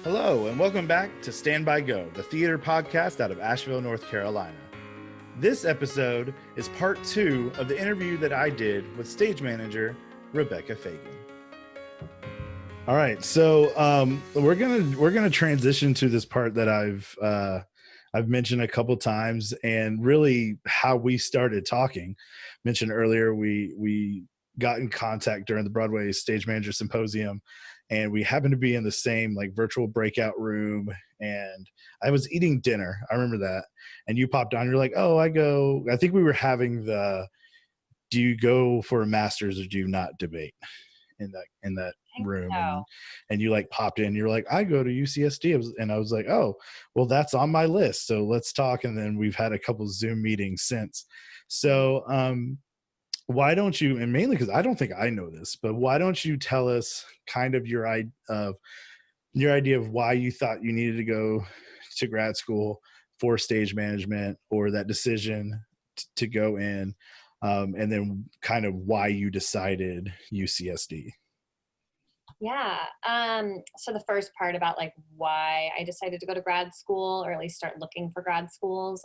Hello, and welcome back to Stand By Go, the theater podcast out of Asheville, North Carolina. This episode is part 2 of the interview that I did with stage manager Rebekah Fegan. All right, so we're gonna transition to this part that I've mentioned a couple times, and really how we started talking. Mentioned earlier, we got in contact during the Broadway Stage Manager Symposium, and we happened to be in the same like virtual breakout room, and I was eating dinner. I remember that. And you popped on, you're like, oh, I think we were having the, do you go for a master's or do you not debate in that room. So. And you like popped in, you're like, I go to UCSD. And I was like, oh, well, that's on my list. So let's talk. And then we've had a couple Zoom meetings since. So, why don't you, and mainly because I don't think I know this, but why don't you tell us kind of your idea of why you thought you needed to go to grad school for stage management, or that decision to go in, and then kind of why you decided UCSD. Yeah. So the first part about like why I decided to go to grad school, or at least start looking for grad schools.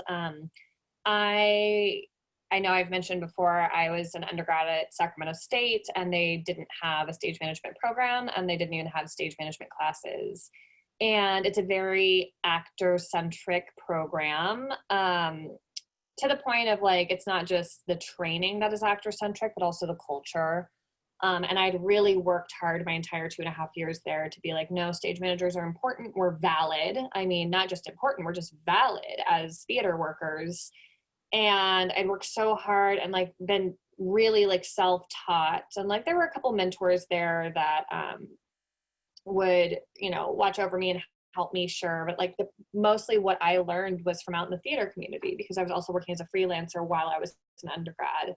I know I've mentioned before, I was an undergrad at Sacramento State, and they didn't have a stage management program, and they didn't even have stage management classes. And it's a very actor-centric program, to the point of like, it's not just the training that is actor-centric, but also the culture. And I'd really worked hard my entire 2.5 years there to be like, no, stage managers are important. We're valid. I mean, not just important, we're just valid as theater workers. And I'd worked so hard and like been really like self-taught. And like, there were a couple mentors there that would, watch over me and help me, sure. But like mostly what I learned was from out in the theater community, because I was also working as a freelancer while I was an undergrad,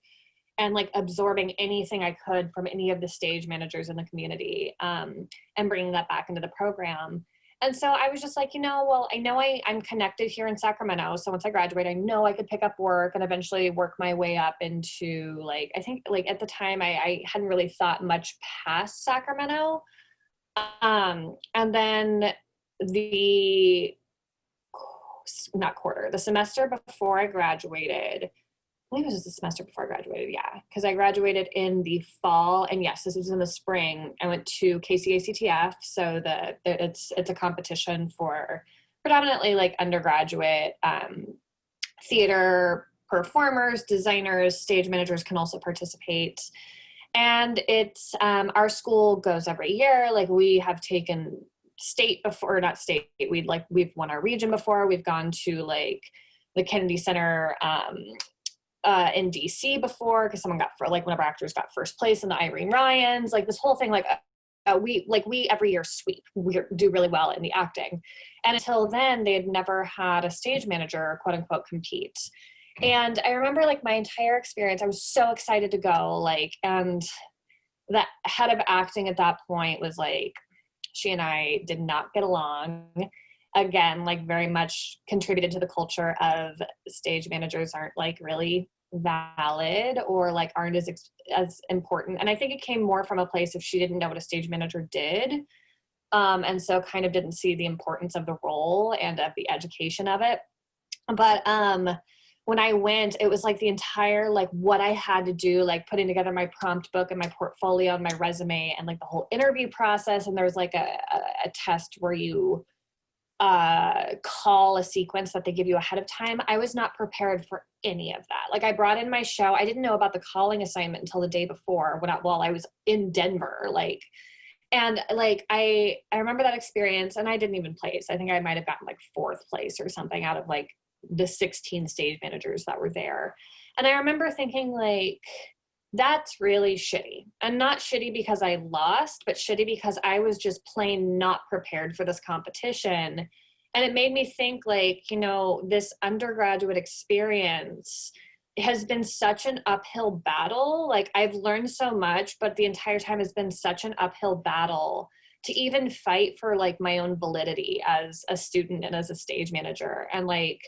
and like absorbing anything I could from any of the stage managers in the community, and bringing that back into the program. And so I was just like, well, I know I'm connected here in Sacramento. So once I graduate, I know I could pick up work and eventually work my way up into like, I think like at the time I hadn't really thought much past Sacramento. And then the semester before I graduated, I believe it was the semester before I graduated, yeah, because I graduated in the fall, and yes, this was in the spring. I went to KCACTF, so it's a competition for predominantly like undergraduate theater performers, designers, stage managers can also participate. And it's our school goes every year. Like we have taken state before, not state. We've won our region before. We've gone to like the Kennedy Center in DC before, because one of our actors got first place in the Irene Ryans, like this whole thing, we every year sweep, we do really well in the acting. And until then, they had never had a stage manager, quote unquote, compete. And I remember like my entire experience, I was so excited to go, like, and the head of acting at that point was like, she and I did not get along. Again, like very much contributed to the culture of stage managers aren't like really valid, or like aren't as important. And I think it came more from a place of she didn't know what a stage manager did. And so kind of didn't see the importance of the role and of the education of it. But when I went, it was like the entire, like what I had to do, like putting together my prompt book and my portfolio and my resume, and like the whole interview process. And there's like a test where you call a sequence that they give you ahead of time. I was not prepared for any of that. Like I brought in my show. I didn't know about the calling assignment until the day before while I was in Denver. And like, I remember that experience, and I didn't even place. I think I might've gotten like 4th place or something out of like the 16 stage managers that were there. And I remember thinking like, that's really shitty. And not shitty because I lost, but shitty because I was just plain not prepared for this competition. And it made me think like, this undergraduate experience has been such an uphill battle. Like I've learned so much, but the entire time has been such an uphill battle to even fight for like my own validity as a student and as a stage manager. And like,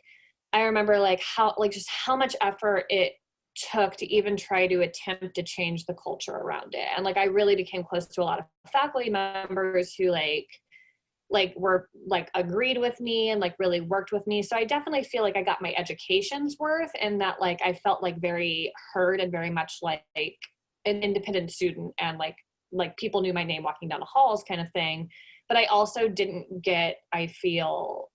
I remember like just how much effort it took to even try to attempt to change the culture around it. And like, I really became close to a lot of faculty members who like were like agreed with me and like really worked with me. So I definitely feel like I got my education's worth, and that like I felt like very heard and very much like an independent student, and like people knew my name walking down the halls kind of thing. But I also didn't get, I feel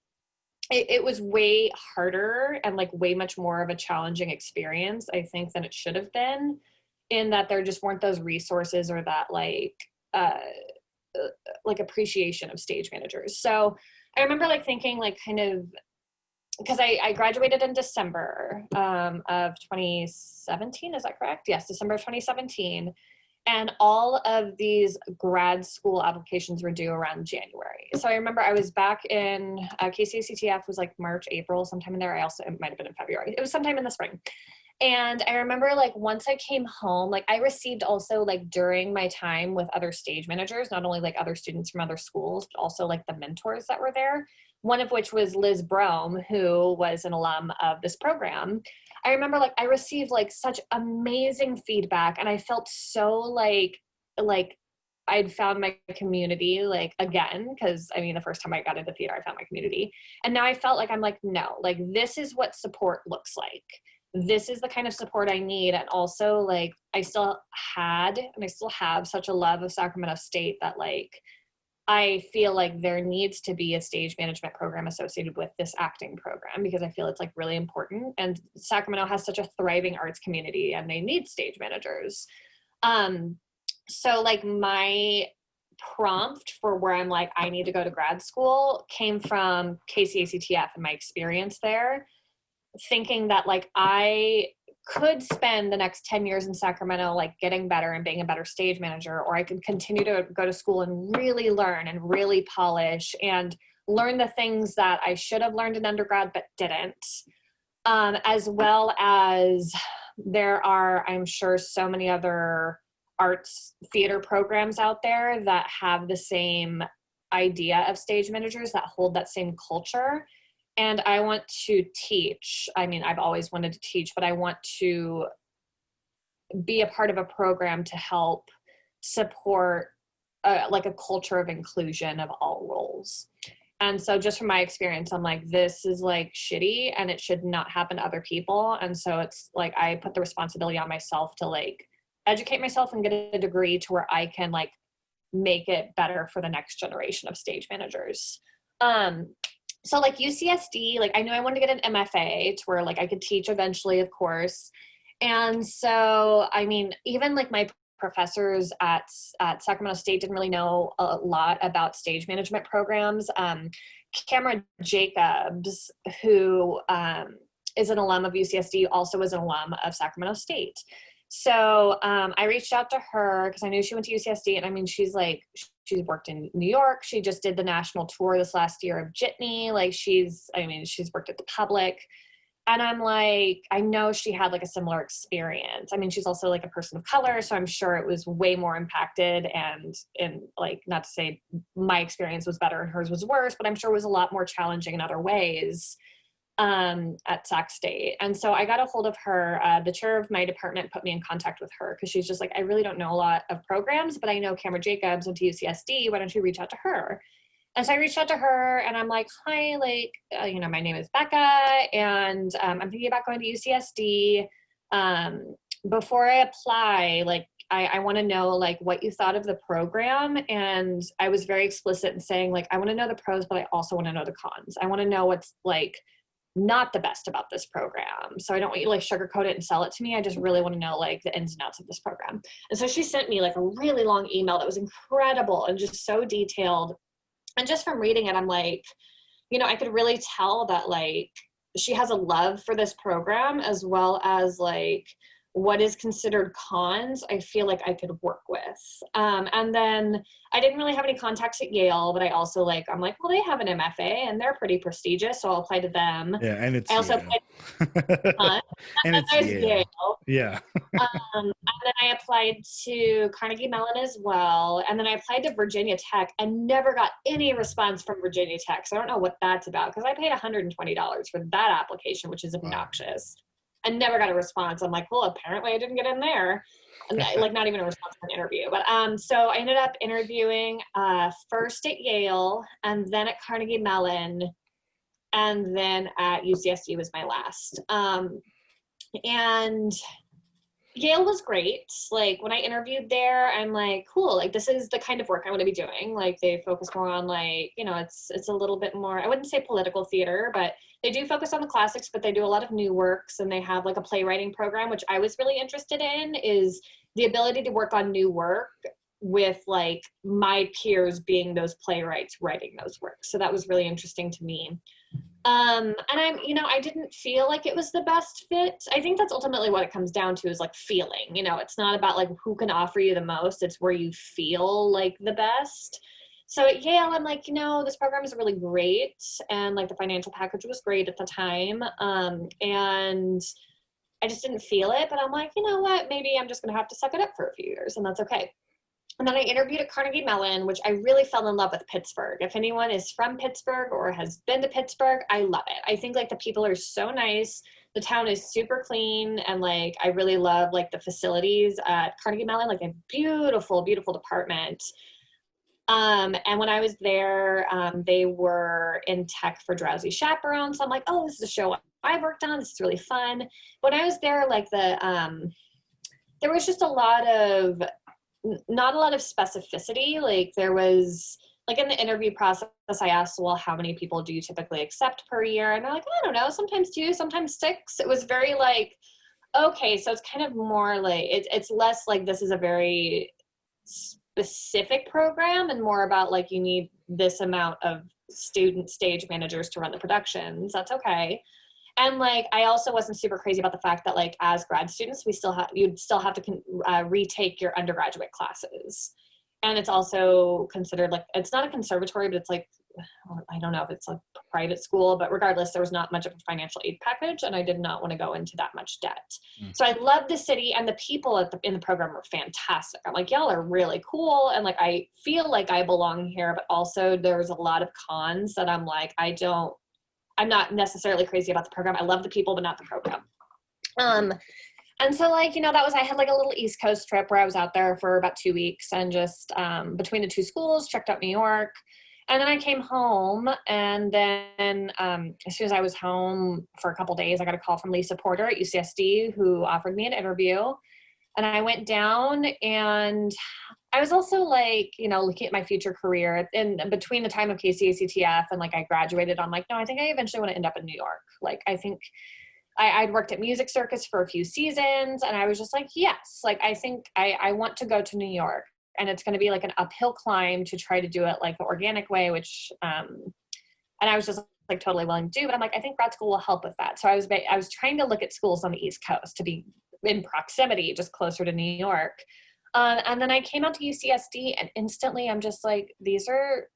it was way harder and like way much more of a challenging experience, I think, than it should have been, in that there just weren't those resources or that like appreciation of stage managers. So I remember like thinking like kind of, because I graduated in December of 2017, is that correct? Yes, December of 2017. And all of these grad school applications were due around January. So I remember I was back in KCACTF was like March, April, sometime in there. It might have been in February. It was sometime in the spring. And I remember like once I came home, like I received also like during my time with other stage managers, not only like other students from other schools, but also like the mentors that were there. One of which was Liz Brome, who was an alum of this program. I remember like I received like such amazing feedback, and I felt so like I'd found my community like again, because I mean the first time I got into theater I found my community, and now I felt like I'm like, no, like this is what support looks like. This is the kind of support I need. And also like I still had and I still have such a love of Sacramento State that like I feel like there needs to be a stage management program associated with this acting program, because I feel it's like really important. And Sacramento has such a thriving arts community and they need stage managers. So like my prompt for where I'm like, I need to go to grad school came from KCACTF and my experience there, thinking that like I could spend the next 10 years in Sacramento, like getting better and being a better stage manager, or I could continue to go to school and really learn and really polish and learn the things that I should have learned in undergrad, but didn't. As well as there are, I'm sure, so many other arts theater programs out there that have the same idea of stage managers, that hold that same culture. And I want to teach. I mean, I've always wanted to teach, but I want to be a part of a program to help support like a culture of inclusion of all roles. And so just from my experience, I'm like, this is like shitty and it should not happen to other people. And so it's like, I put the responsibility on myself to like educate myself and get a degree to where I can like make it better for the next generation of stage managers. So like UCSD, like I knew I wanted to get an MFA to where like I could teach eventually, of course. And so, I mean, even like my professors at Sacramento State didn't really know a lot about stage management programs. Cameron Jacobs, who is an alum of UCSD, also was an alum of Sacramento State. So I reached out to her because I knew she went to UCSD, and I mean, she's worked in New York. She just did the national tour this last year of Jitney. Like she's worked at the Public. And I'm like, I know she had like a similar experience. I mean, she's also like a person of color, so I'm sure it was way more impacted, and like, not to say my experience was better and hers was worse, but I'm sure it was a lot more challenging in other ways at Sac State. And so I got a hold of her. The chair of my department put me in contact with her because she's just like, I really don't know a lot of programs, but I know Cameron Jacobs went to UCSD. Why don't you reach out to her? And so I reached out to her and I'm like, hi, like, my name is Becca, and I'm thinking about going to UCSD. Before I apply, like, I want to know like what you thought of the program. And I was very explicit in saying like, I want to know the pros, but I also want to know the cons. I want to know what's like not the best about this program. So I don't want you to like sugarcoat it and sell it to me. I just really want to know like the ins and outs of this program. And so she sent me like a really long email that was incredible and just so detailed. And just from reading it, I'm like, I could really tell that like she has a love for this program, as well as like what is considered cons, I feel like I could work with. And then I didn't really have any contacts at Yale, but I also I'm like, well, they have an MFA and they're pretty prestigious, so I'll apply to them. Yeah, and it's I also Yale. And it's Yale. Yeah. And then I applied to Carnegie Mellon as well. And then I applied to Virginia Tech and never got any response from Virginia Tech. So I don't know what that's about, because I paid $120 for that application, which is obnoxious. and never got a response. I'm like, well, apparently I didn't get in there. And like not even a response to an interview. But so I ended up interviewing first at Yale and then at Carnegie Mellon and then at UCSD was my last. And Yale was great. Like when I interviewed there, I'm like, cool, like this is the kind of work I want to be doing. Like they focus more on like, you know, it's a little bit more, I wouldn't say political theater, but they do focus on the classics, but they do a lot of new works and they have like a playwriting program, which I was really interested in, is the ability to work on new work with like my peers being those playwrights writing those works. So that was really interesting to me. And I'm, you know, I didn't feel like it was the best fit. I think that's ultimately what it comes down to, is like feeling, you know, it's not about like who can offer you the most, it's where you feel like the best. So at Yale, I'm like, you know, this program is really great. And like the financial package was great at the time. And I just didn't feel it, but I'm like, you know what, maybe I'm just going to have to suck it up for a few years and that's okay. And then I interviewed at Carnegie Mellon, which I really fell in love with Pittsburgh. If anyone is from Pittsburgh or has been to Pittsburgh, I love it. I think like the people are so nice. The town is super clean. And like, I really love like the facilities at Carnegie Mellon, like a beautiful, beautiful department. And when I was there, they were in tech for Drowsy Chaperone. So I'm like, oh, this is a show I've worked on. This is really fun. When I was there, like there was just not a lot of specificity. Like there was, like in the interview process, I asked, well, how many people do you typically accept per year? And they're like, I don't know, sometimes 2, sometimes 6. It was very like, okay, so it's kind of more like, it's less like this is a very specific program and more about like, you need this amount of student stage managers to run the productions. That's okay. And like, I also wasn't super crazy about the fact that like, as grad students, you'd still have to retake your undergraduate classes. And it's also considered like, it's not a conservatory, but it's like, I don't know if it's a private school, but regardless, there was not much of a financial aid package and I did not want to go into that much debt. So I love the city and the people in the program were fantastic. I'm like, y'all are really cool. And like, I feel like I belong here, but also there's a lot of cons that I'm like, I'm not necessarily crazy about the program. I love the people, but not the program. And so like, you know, I had like a little East Coast trip where I was out there for about 2 weeks and just between the 2 schools, checked out New York. And then I came home and then as soon as I was home for a couple days, I got a call from Lisa Porter at UCSD who offered me an interview. And I went down and I was also like, you know, looking at my future career and between the time of KCACTF and like I graduated, I'm like, no, I think I eventually want to end up in New York. Like, I think I'd worked at Music Circus for a few seasons and I was just like, yes, like, I think I want to go to New York and it's going to be like an uphill climb to try to do it like the organic way, which, and I was just like totally willing to do, but I'm like, I think grad school will help with that. So I was trying to look at schools on the East Coast to be in proximity, just closer to New York. And then I came out to UCSD and instantly I'm just like, these are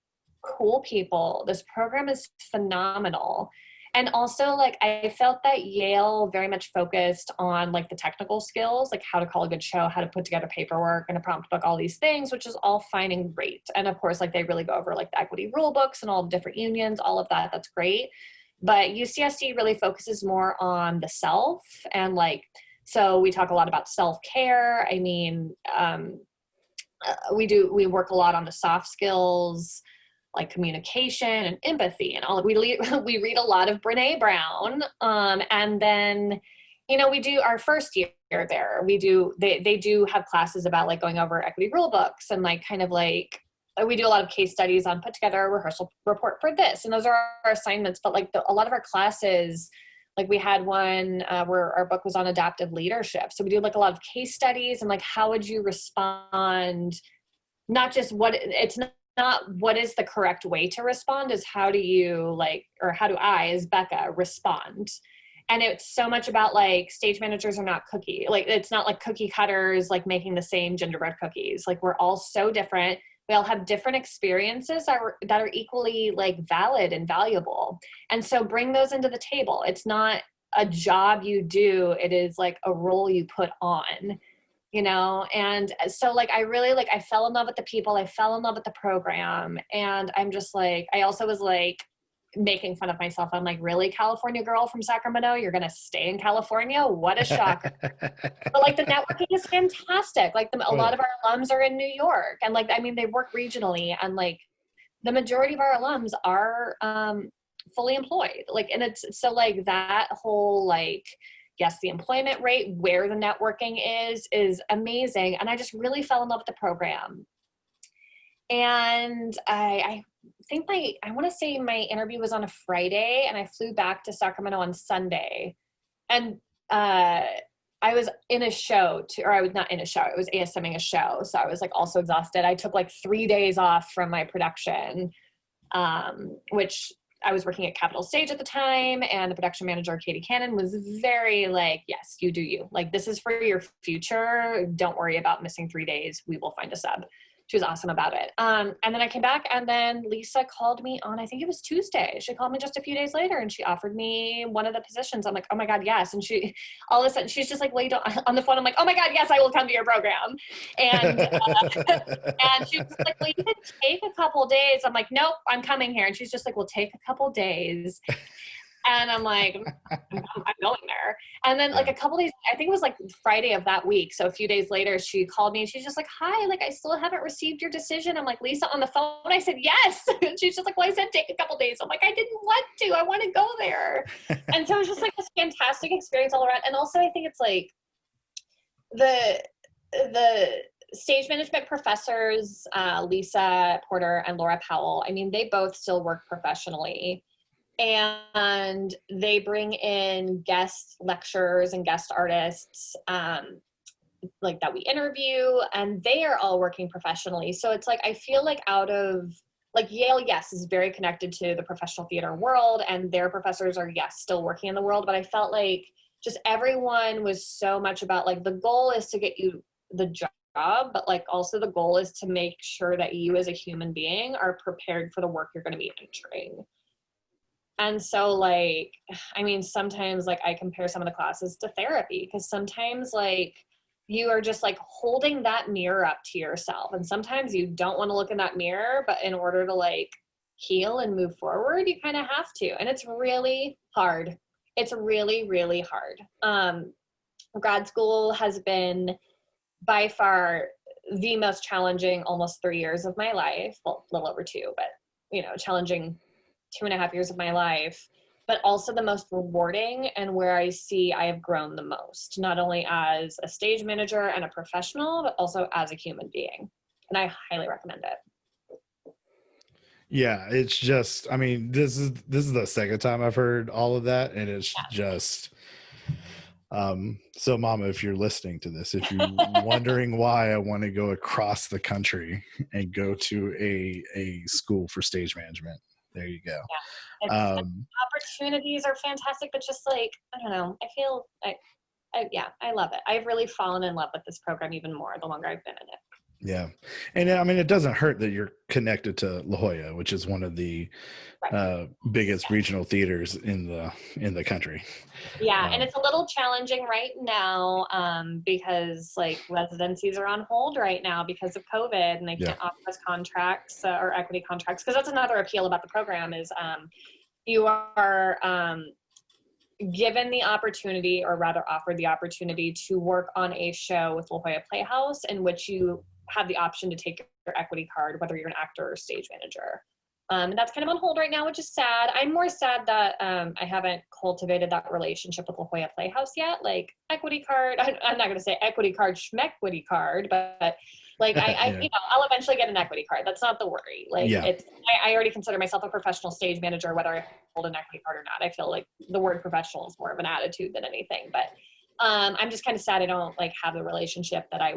cool people. This program is phenomenal. And also like, I felt that Yale very much focused on like the technical skills, like how to call a good show, how to put together paperwork and a prompt book, all these things, which is all fine and great. And of course, like they really go over like the equity rule books and all the different unions, all of that, that's great. But UCSD really focuses more on the self and like, so we talk a lot about self-care. I mean, we work a lot on the soft skills, like communication and empathy and all. We read a lot of Brene Brown. And then, you know, we do our first year there. They do have classes about like going over equity rule books and like kind of like, we do a lot of case studies on put together a rehearsal report for this. And those are our assignments. But like a lot of our classes, like we had one where our book was on adaptive leadership. So we do like a lot of case studies and like, how would you respond? Not just it's not what is the correct way to respond, is how do you like, or how do I, as Becca, respond? And it's so much about like stage managers are not cookie. Like it's not like cookie cutters, like making the same gingerbread cookies. Like we're all so different. We all have different experiences that are equally like valid and valuable. And so bring those into the table. It's not a job you do. It is like a role you put on, you know? And so like, I really like, I fell in love with the people. I fell in love with the program. And I'm just like, I also was like, making fun of myself. I'm like, really, California girl from Sacramento? You're going to stay in California? What a shock. But like the networking is fantastic. Like a lot of our alums are in New York, and like, I mean, they work regionally, and like the majority of our alums are fully employed. Like, and it's so like that whole like, yes, the employment rate where the networking is amazing. And I just really fell in love with the program. And I think I want to say my interview was on a Friday, and I flew back to Sacramento on Sunday. And I was in a show or I was not in a show. It was ASMing a show. So I was like also exhausted. I took like 3 days off from my production, which I was working at Capitol Stage at the time. And the production manager, Katie Cannon, was very like, yes, you do you. Like, this is for your future. Don't worry about missing 3 days. We will find a sub. She was awesome about it. And then I came back, and then Lisa called me on, I think it was Tuesday. She called me just a few days later, and she offered me one of the positions. I'm like, oh my God, yes. And she, all of a sudden, she's just like, well, you don't, on the phone, I'm like, oh my God, yes, I will come to your program. And, and she was just like, well, you can take a couple days. I'm like, nope, I'm coming here. And she's just like, well, take a couple days. And I'm like, I'm going there. And then like a couple days, I think it was like Friday of that week. So a few days later, she called me and she's just like, hi, like I still haven't received your decision. I'm like, Lisa, on the phone? I said, yes. And she's just like, well, I said, take a couple days. I'm like, I didn't want to, I want to go there. And so it was just like this fantastic experience all around. And also I think it's like the stage management professors, Lisa Porter and Laura Powell, I mean, they both still work professionally. And they bring in guest lecturers and guest artists like that we interview, and they are all working professionally. So it's like, I feel like out of like Yale, yes, is very connected to the professional theater world, and their professors are, yes, still working in the world. But I felt like just everyone was so much about like, the goal is to get you the job, but like also the goal is to make sure that you as a human being are prepared for the work you're going to be entering. And so like, I mean, sometimes like I compare some of the classes to therapy, because sometimes like you are just like holding that mirror up to yourself. And sometimes you don't want to look in that mirror, but in order to like heal and move forward, you kind of have to. And it's really hard. It's really, really hard. Grad school has been by far the most challenging almost 3 years of my life. Well, a little over 2, but you know, challenging 2.5 years of my life, but also the most rewarding, and where I see I have grown the most, not only as a stage manager and a professional, but also as a human being. And I highly recommend it. Yeah, it's just, I mean, this is the second time I've heard all of that, and it's just so Mama, if you're listening to this, if you're wondering why I want to go across the country and go to a school for stage management, there you go. Yeah. Opportunities are fantastic, but just like, I don't know, I feel I love it. I've really fallen in love with this program even more the longer I've been in it. Yeah. And I mean, it doesn't hurt that you're connected to La Jolla, which is one of the biggest regional theaters in the country. Yeah. And it's a little challenging right now because like residencies are on hold right now because of COVID, and they can't offer us contracts or equity contracts. Because that's another appeal about the program is you are given the opportunity, or rather offered the opportunity, to work on a show with La Jolla Playhouse in which you have the option to take your equity card, whether you're an actor or stage manager. And that's kind of on hold right now, which is sad. I'm more sad that I haven't cultivated that relationship with La Jolla Playhouse yet. Like equity card, I'm not going to say equity card, schmequity card, but like I you know, I'll eventually get an equity card. That's not the worry. Like I already consider myself a professional stage manager, whether I hold an equity card or not. I feel like the word professional is more of an attitude than anything. But I'm just kind of sad I don't like have the relationship that I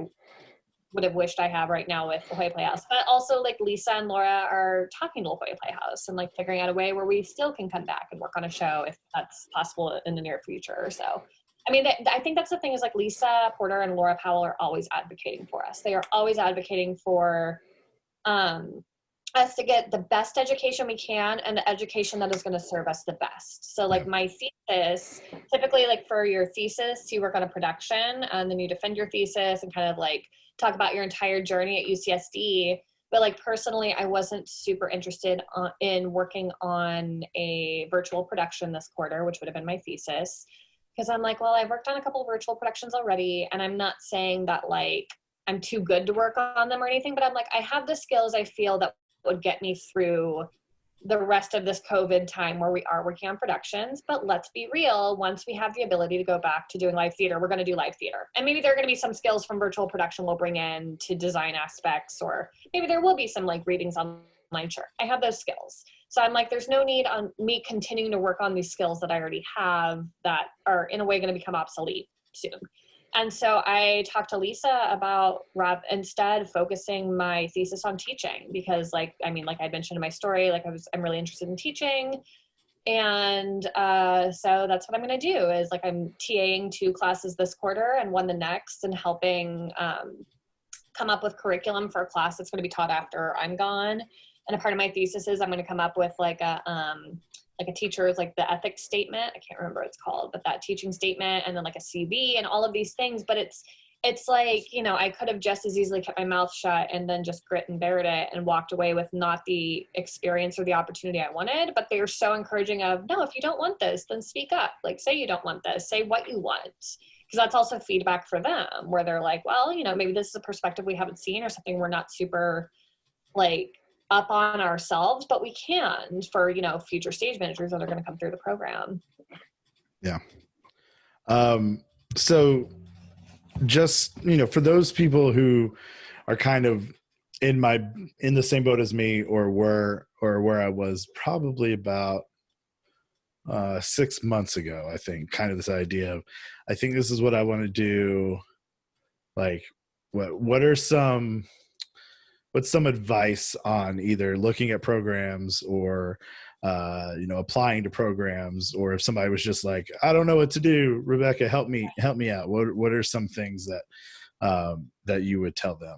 would have wished I have right now with La Jolla Playhouse. But also like Lisa and Laura are talking to La Jolla Playhouse and like figuring out a way where we still can come back and work on a show if that's possible in the near future. So, I mean, I think that's the thing is like Lisa Porter and Laura Powell are always advocating for us. They are always advocating for us to get the best education we can and the education that is going to serve us the best. So like my thesis, typically like for your thesis, you work on a production and then you defend your thesis and kind of like talk about your entire journey at UCSD. But like personally, I wasn't super interested in working on a virtual production this quarter, which would have been my thesis. Because I'm like, well, I've worked on a couple of virtual productions already. And I'm not saying that like I'm too good to work on them or anything, but I'm like, I have the skills I feel that would get me through the rest of this COVID time where we are working on productions. But let's be real, once we have the ability to go back to doing live theater, we're going to do live theater. And maybe there are going to be some skills from virtual production we'll bring in to design aspects, or maybe there will be some like readings online. Sure, I have those skills. So I'm like, there's no need on me continuing to work on these skills that I already have that are in a way going to become obsolete soon. And so I talked to Lisa about instead focusing my thesis on teaching, because like I mentioned in my story, like I'm really interested in teaching. And so that's what I'm going to do is like I'm TAing 2 classes this quarter and 1 the next, and helping come up with curriculum for a class that's going to be taught after I'm gone. And a part of my thesis is I'm going to come up with like a teacher's, like the ethics statement. I can't remember what it's called, but that teaching statement, and then like a CV and all of these things. But it's like, you know, I could have just as easily kept my mouth shut and then just grit and bared it and walked away with not the experience or the opportunity I wanted. But they were so encouraging of, no, if you don't want this, then speak up. Like, say you don't want this, say what you want. Because that's also feedback for them, where they're like, well, you know, maybe this is a perspective we haven't seen, or something we're not super like up on ourselves, but we can for, you know, future stage managers that are going to come through the program. Yeah. So just, you know, for those people who are kind of in the same boat as me, or where I was probably about 6 months ago, I think, kind of this idea of, I think this is what I want to do. Like, what's some advice on either looking at programs or, you know, applying to programs, or if somebody was just like, I don't know what to do, Rebekah, help me out. What are some things that you would tell them?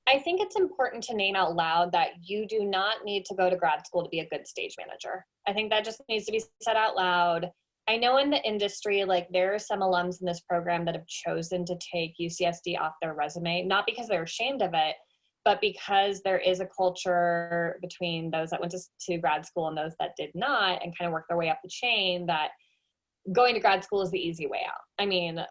I think it's important to name out loud that you do not need to go to grad school to be a good stage manager. I think that just needs to be said out loud. I know in the industry, like there are some alums in this program that have chosen to take UCSD off their resume, not because they're ashamed of it, but because there is a culture between those that went to grad school and those that did not, and kind of work their way up the chain, that going to grad school is the easy way out. I mean,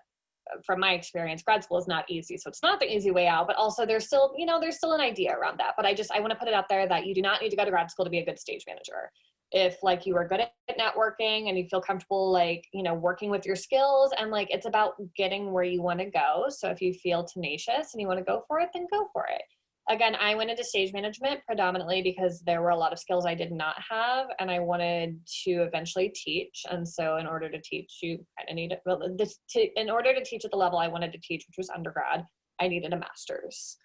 from my experience, grad school is not easy. So it's not the easy way out, but also there's still an idea around that. But I want to put it out there that you do not need to go to grad school to be a good stage manager. If like you are good at networking and you feel comfortable, like, you know, working with your skills, and like, it's about getting where you want to go. So if you feel tenacious and you want to go for it, then go for it. Again, I went into stage management predominantly because there were a lot of skills I did not have, and I wanted to eventually teach. And so in order to teach, you kind of need it. In order to teach at the level I wanted to teach, which was undergrad, I needed a master's.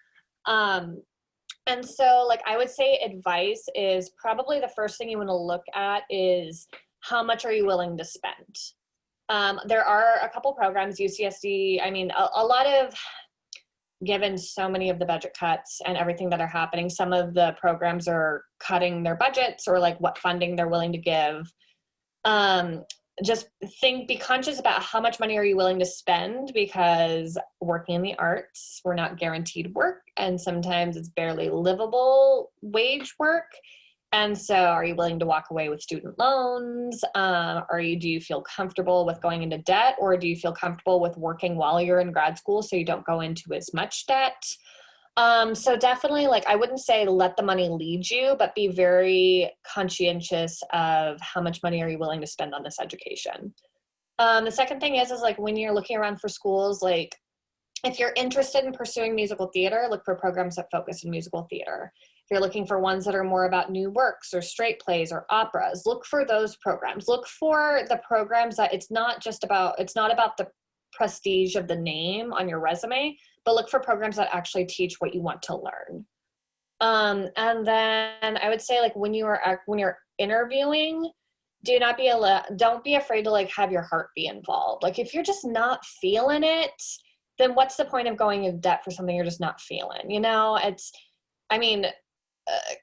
And so like, I would say advice is probably the first thing you want to look at is how much are you willing to spend? There are a couple programs, UCSD, I mean, a lot of, given so many of the budget cuts and everything that are happening, some of the programs are cutting their budgets or like what funding they're willing to give. Just be conscious about how much money are you willing to spend, because working in the arts, we're not guaranteed work, and sometimes it's barely livable wage work. And so are you willing to walk away with student loans? Do you feel comfortable with going into debt, or do you feel comfortable with working while you're in grad school so you don't go into as much debt? So definitely, like, I wouldn't say let the money lead you, but be very conscientious of how much money are you willing to spend on this education. The second thing is like, when you're looking around for schools, like if you're interested in pursuing musical theater, look for programs that focus on musical theater. If you're looking for ones that are more about new works or straight plays or operas, look for those programs. Look for the programs that it's not about the prestige of the name on your resume, but look for programs that actually teach what you want to learn. And then I would say, like, when you're interviewing, don't be afraid to like have your heart be involved. Like, if you're just not feeling it, then what's the point of going in debt for something you're just not feeling? You know,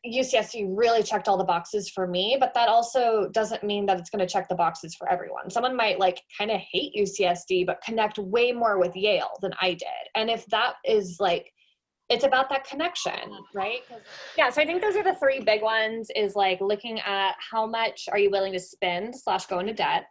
UCSD really checked all the boxes for me, but that also doesn't mean that it's going to check the boxes for everyone. Someone might like kind of hate UCSD, but connect way more with Yale than I did. And if that is like it's about that connection, right? Yeah, so I think those are the three big ones, is like looking at how much are you willing to spend / go into debt.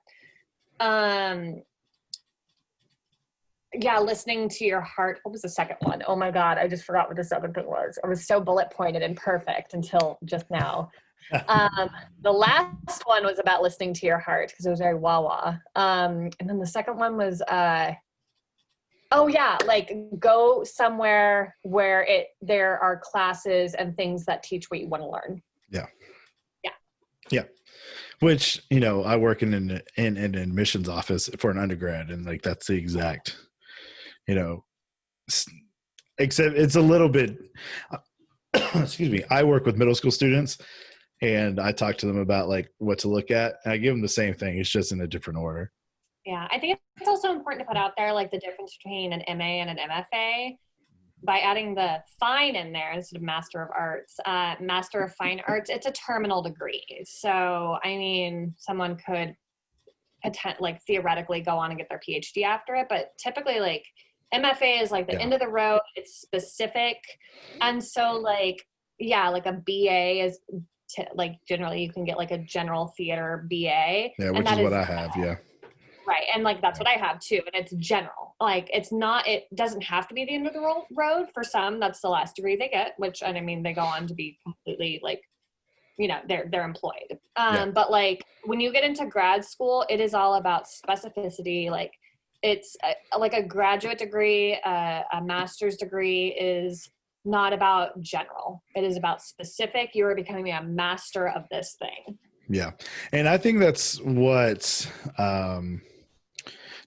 Yeah, listening to your heart. What was the second one? Oh my God, I just forgot what the second thing was. I was so bullet pointed and perfect until just now. The last one was about listening to your heart, because it was very wah-wah. And then the second one was, oh yeah, like go somewhere where there are classes and things that teach what you want to learn. Yeah. Yeah. Yeah. Which, you know, I work in an admissions office for an undergrad, and like that's the exact, you know, except it's a little bit, excuse me, I work with middle school students, and I talk to them about like what to look at, and I give them the same thing. It's just in a different order. Yeah, I think it's also important to put out there like the difference between an MA and an MFA by adding the fine in there instead of Master of Arts. Master of Fine Arts, it's a terminal degree. So, I mean, someone could like theoretically go on and get their PhD after it, but typically like MFA is like the end of the road. It's specific. And so like, yeah, like a BA is like generally you can get like a general theater BA. Yeah, which is what I have. Yeah. Right. And like, that's what I have too. And it's general. Like, it doesn't have to be the end of the road. For some, that's the last degree they get, which, and I mean, they go on to be completely like, you know, they're employed. But like when you get into grad school, it is all about specificity. Like it's like a graduate degree, a master's degree is not about general. It is about specific. You are becoming a master of this thing. Yeah. And I think that's what,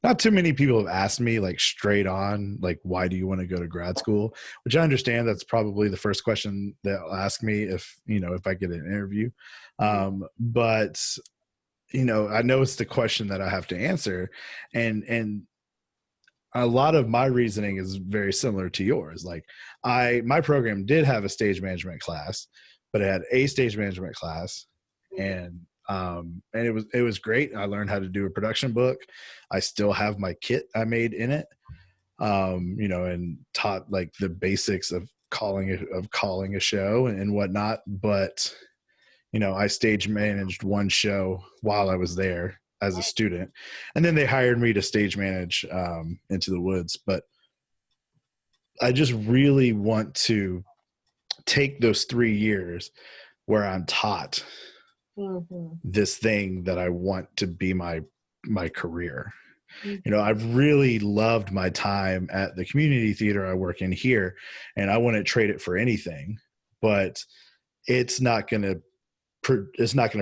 not too many people have asked me like straight on, like, why do you want to go to grad school? Which I understand that's probably the first question they'll ask me if, you know, if I get an interview. But, you know, I know it's the question that I have to answer. And a lot of my reasoning is very similar to yours. Like my program did have a stage management class, but it had a stage management class, and it was great. I learned how to do a production book. I still have my kit I made in it, you know, and taught like the basics of calling a show and whatnot. But, you know, I stage managed one show while I was there as a student, and then they hired me to stage manage Into the Woods. But I just really want to take those 3 years where I'm taught this thing that I want to be my career. You know, I've really loved my time at the community theater I work in here, and I wouldn't trade it for anything, but it's not going to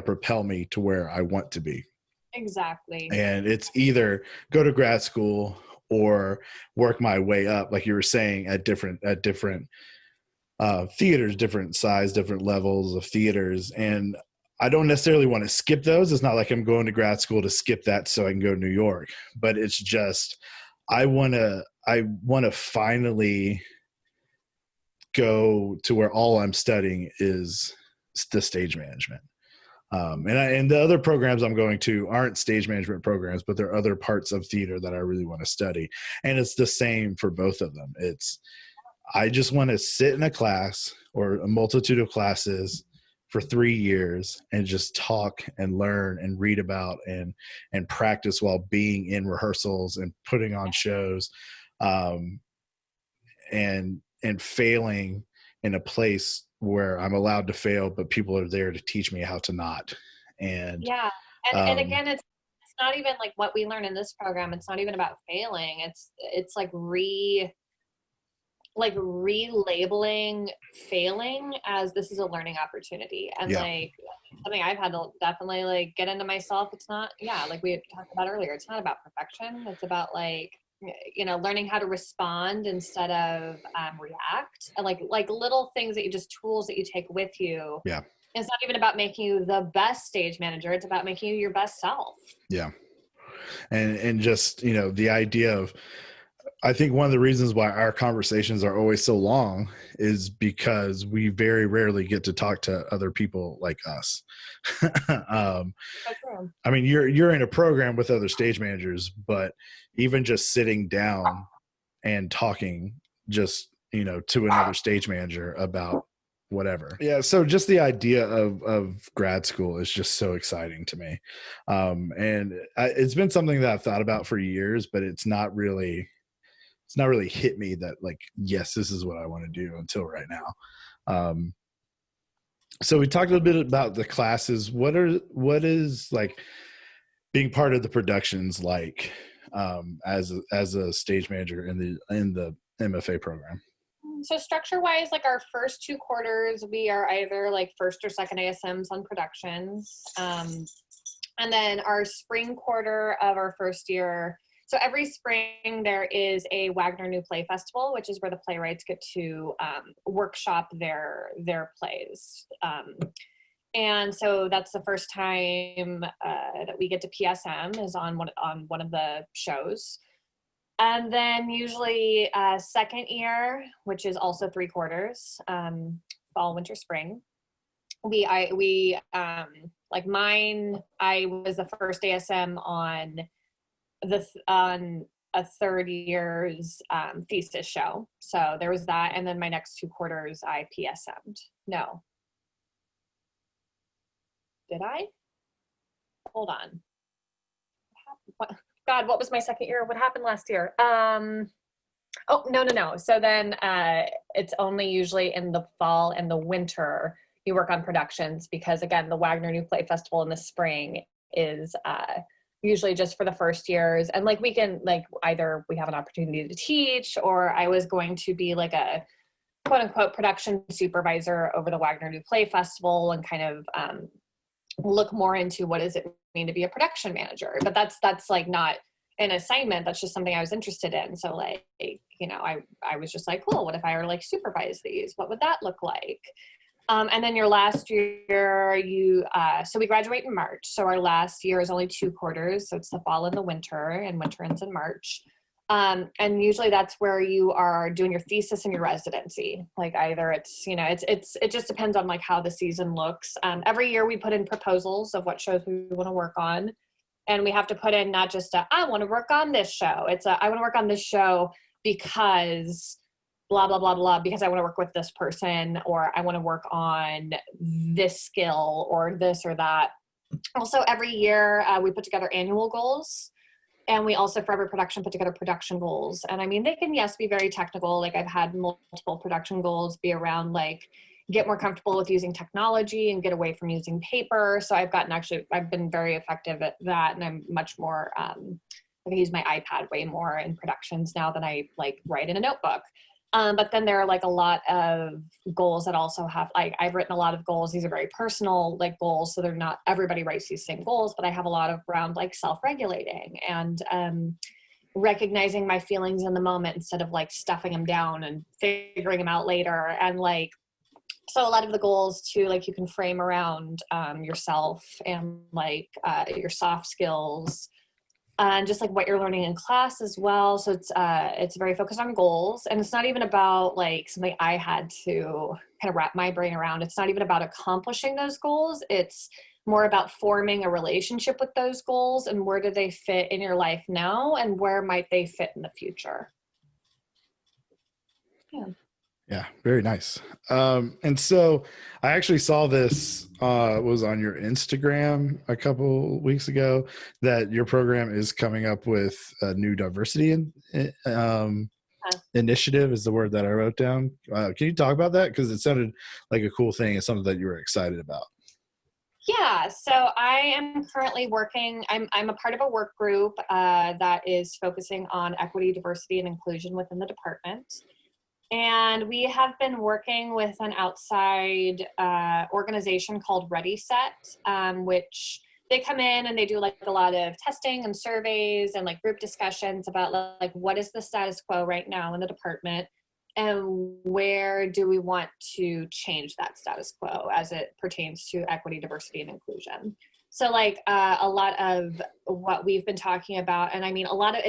propel me to where I want to be. Exactly. And it's either go to grad school or work my way up, like you were saying, at different theaters, different size, different levels of theaters. And I don't necessarily want to skip those. It's not like I'm going to grad school to skip that so I can go to New York, but it's just, I want to finally go to where all I'm studying is the stage management. And the other programs I'm going to aren't stage management programs, but there are other parts of theater that I really want to study. And it's the same for both of them. I just want to sit in a class or a multitude of classes for 3 years and just talk and learn and read about and practice while being in rehearsals and putting on shows, and failing in a place where I'm allowed to fail, but people are there to teach me how to not. And yeah. And again, it's not even like what we learn in this program. It's not even about failing. It's like relabeling failing as this is a learning opportunity. And like something I've had to definitely like get into myself. It's not, like we talked about earlier, it's not about perfection. It's about like, you know, learning how to respond instead of react, and like little things that tools that you take with you. Yeah. It's not even about making you the best stage manager. It's about making you your best self. Yeah. And just, you know, the idea of, I think one of the reasons why our conversations are always so long is because we very rarely get to talk to other people like us. I mean, you're in a program with other stage managers, but even just sitting down and talking, just, to another stage manager about whatever. Yeah. So just the idea of grad school is just so exciting to me. It's been something that I've thought about for years, but it's not really hit me that like, yes, this is what I want to do until right now. So we talked a little bit about the classes. What is like being part of the productions like as a stage manager in the MFA program? So structure wise, like our first 2 quarters, we are either like first or second ASMs on productions. And then our spring quarter of our first year. So every spring there is a Wagner New Play Festival, which is where the playwrights get to workshop their plays. And so that's the first time that we get to PSM is on one of the shows. And then usually second year, which is also 3 quarters, fall, winter, spring. We like mine, I was the first ASM on a third year's thesis show. So there was that. And then my next 2 quarters, I PSM'd. No. Did I? Hold on. God, what was my second year? What happened last year? Oh, no. So then it's only usually in the fall and the winter you work on productions because, again, the Wagner New Play Festival in the spring is usually just for the first years. And like we can, like either we have an opportunity to teach or I was going to be like a quote unquote production supervisor over the Wagner New Play Festival and kind of look more into what does it mean to be a production manager. But that's like not an assignment. That's just something I was interested in. So like, I was just like, cool, what if I were like supervise these? What would that look like? And then your last year, so we graduate in March. So our last year is only 2 quarters. So it's the fall and the winter, and winter ends in March. And usually that's where you are doing your thesis and your residency. Like either it just depends on like how the season looks. Every year we put in proposals of what shows we want to work on. And we have to put in not just I want to work on this show. It's I want to work on this show because blah, blah, blah, blah, because I want to work with this person, or I want to work on this skill or this or that. Also, every year we put together annual goals. And we also, for every production, put together production goals. And I mean, they can, yes, be very technical. Like I've had multiple production goals be around like, get more comfortable with using technology and get away from using paper. So I've been very effective at that. And I'm much more, I use my iPad way more in productions now than I like write in a notebook. But then there are like a lot of goals that also have, like I've written a lot of goals. These are very personal like goals. So they're not, everybody writes these same goals, but I have a lot of around like self-regulating and recognizing my feelings in the moment instead of like stuffing them down and figuring them out later. And like, so a lot of the goals too, like you can frame around yourself and like your soft skills. And just like what you're learning in class as well. So it's very focused on goals, and it's not even about like something I had to kind of wrap my brain around. It's not even about accomplishing those goals. It's more about forming a relationship with those goals and where do they fit in your life now and where might they fit in the future. Yeah. Yeah, very nice. And so I actually saw this was on your Instagram a couple weeks ago that your program is coming up with a new diversity initiative is the word that I wrote down. Can you talk about that? Because it sounded like a cool thing. It's something that you were excited about. Yeah, so I am currently working, I'm a part of a work group that is focusing on equity, diversity, and inclusion within the department. And we have been working with an outside organization called Ready Set, which they come in and they do like a lot of testing and surveys and like group discussions about like what is the status quo right now in the department and where do we want to change that status quo as it pertains to equity, diversity, and inclusion. So like a lot of what we've been talking about, and I mean a lot of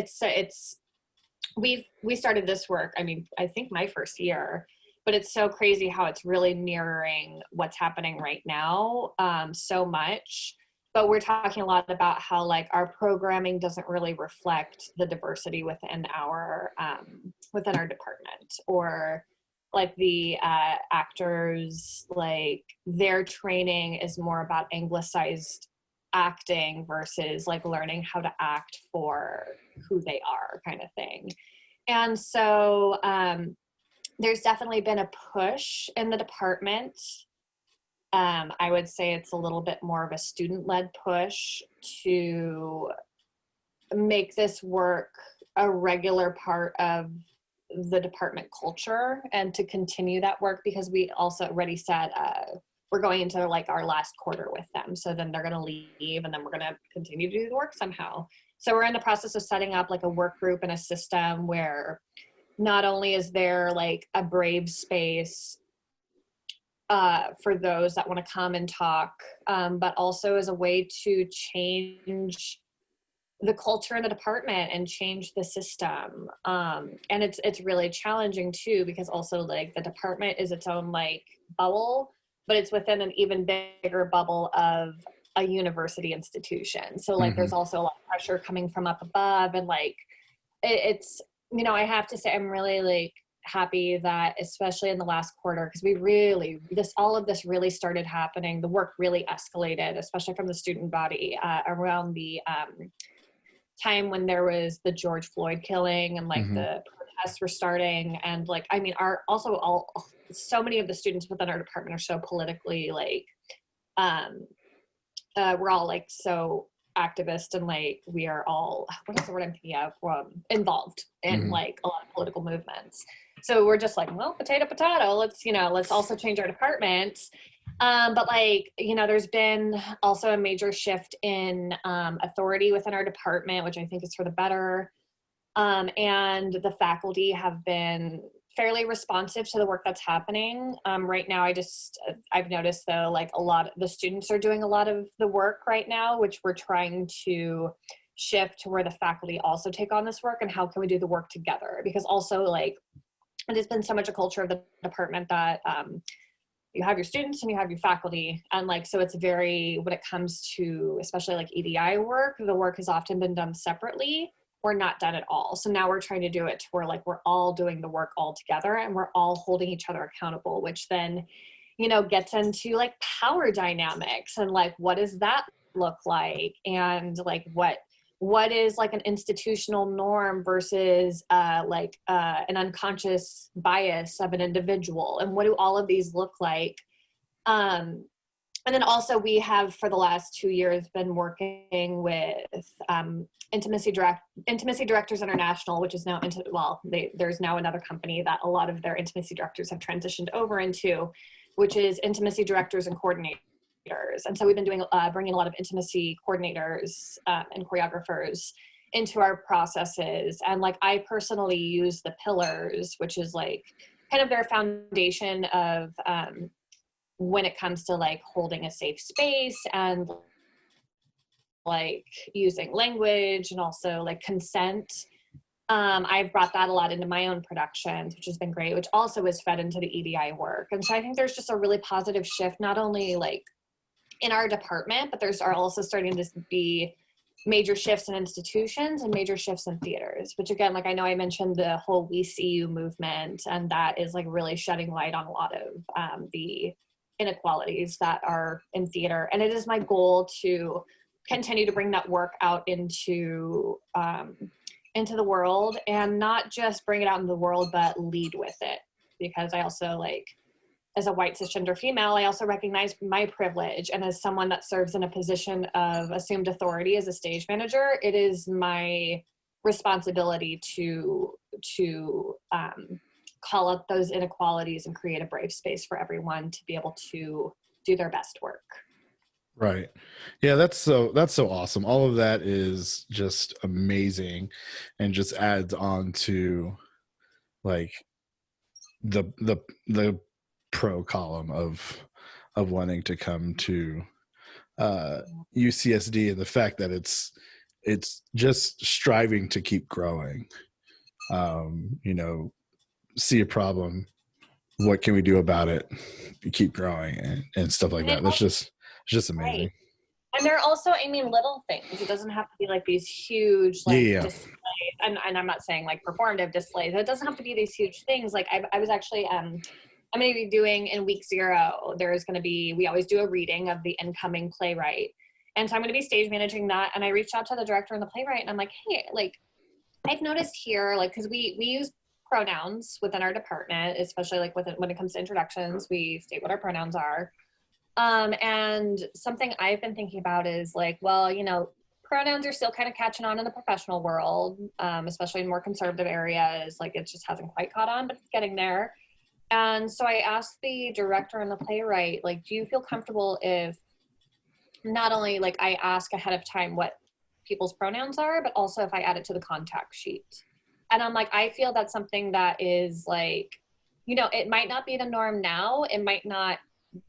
we started this work, I mean, I think my first year, but it's so crazy how it's really mirroring what's happening right now so much. But we're talking a lot about how like our programming doesn't really reflect the diversity within our department, or like the actors, like their training is more about anglicized acting versus like learning how to act for who they are, kind of thing. And so there's definitely been a push in the department. I would say it's a little bit more of a student-led push to make this work a regular part of the department culture and to continue that work, because we also already said we're going into like our last quarter with them. So then they're going to leave and then we're going to continue to do the work somehow. So we're in the process of setting up like a work group and a system where not only is there like a brave space for those that want to come and talk, but also as a way to change the culture in the department and change the system. And it's really challenging too, because also like the department is its own like bubble, but it's within an even bigger bubble of a university institution. So like there's also a lot of pressure coming from up above, and like it's, you know, I have to say I'm really like happy that especially in the last quarter, because we really, all of this really started happening, the work really escalated, especially from the student body around the time when there was the George Floyd killing and like the protests were starting. And like, I mean, so many of the students within our department are so politically like, we're all like so activist, and like we are all, what is the word I'm thinking of, involved in like a lot of political movements. So we're just like, well, potato, let's also change our department. But like, you know, there's been also a major shift in authority within our department, which I think is for the better. And the faculty have been fairly responsive to the work that's happening. Right now, I've noticed though, like a lot of the students are doing a lot of the work right now, which we're trying to shift to where the faculty also take on this work, and how can we do the work together? Because also like, it has been so much a culture of the department that you have your students and you have your faculty. And like, so it's very, when it comes to especially like EDI work, the work has often been done separately or not done at all. So now we're trying to do it to where like we're all doing the work all together and we're all holding each other accountable, which then, you know, gets into like power dynamics and like, what does that look like? And like, what is like an institutional norm versus an unconscious bias of an individual, and what do all of these look like? And then also we have for the last 2 years been working with Intimacy Directors International, which is now there's now another company that a lot of their intimacy directors have transitioned over into, which is Intimacy Directors and Coordinators. And so we've been doing bringing a lot of intimacy coordinators and choreographers into our processes. And like, I personally use the pillars, which is like kind of their foundation of when it comes to like holding a safe space and like using language and also like consent. I've brought that a lot into my own productions, which has been great, which also is fed into the EDI work. And so I think there's just a really positive shift, not only like in our department, but there's also starting to be major shifts in institutions and major shifts in theaters, which again, like I know I mentioned the whole We See You movement, and that is like really shedding light on a lot of the inequalities that are in theater. And it is my goal to continue to bring that work out into the world, and not just bring it out in the world, but lead with it. Because I also like, as a white cisgender female, I also recognize my privilege. And as someone that serves in a position of assumed authority as a stage manager, it is my responsibility to call out those inequalities and create a brave space for everyone to be able to do their best work. Right. Yeah, that's so awesome. All of that is just amazing, and just adds on to like the pro column of wanting to come to UCSD, and the fact that it's just striving to keep growing. You know, see a problem, what can we do about it? Keep growing and stuff like that. That's just amazing. Right. And there are also, I mean, little things. It doesn't have to be like these huge, like, Yeah. displays and I'm not saying like performative displays. It doesn't have to be these huge things. Like I was actually, I'm going to be doing in week 0, there's going to be, we always do a reading of the incoming playwright. And so I'm going to be stage managing that. And I reached out to the director and the playwright and I'm like, hey, like, I've noticed here, like, cause we use pronouns within our department, especially like when it comes to introductions, we state what our pronouns are. And something I've been thinking about is like, well, you know, pronouns are still kind of catching on in the professional world, especially in more conservative areas. Like it just hasn't quite caught on, but it's getting there. And so I asked the director and the playwright, like, do you feel comfortable if not only like I ask ahead of time what people's pronouns are, but also if I add it to the contact sheet? And I'm like, I feel that's something that is like, you know, it might not be the norm now. It might not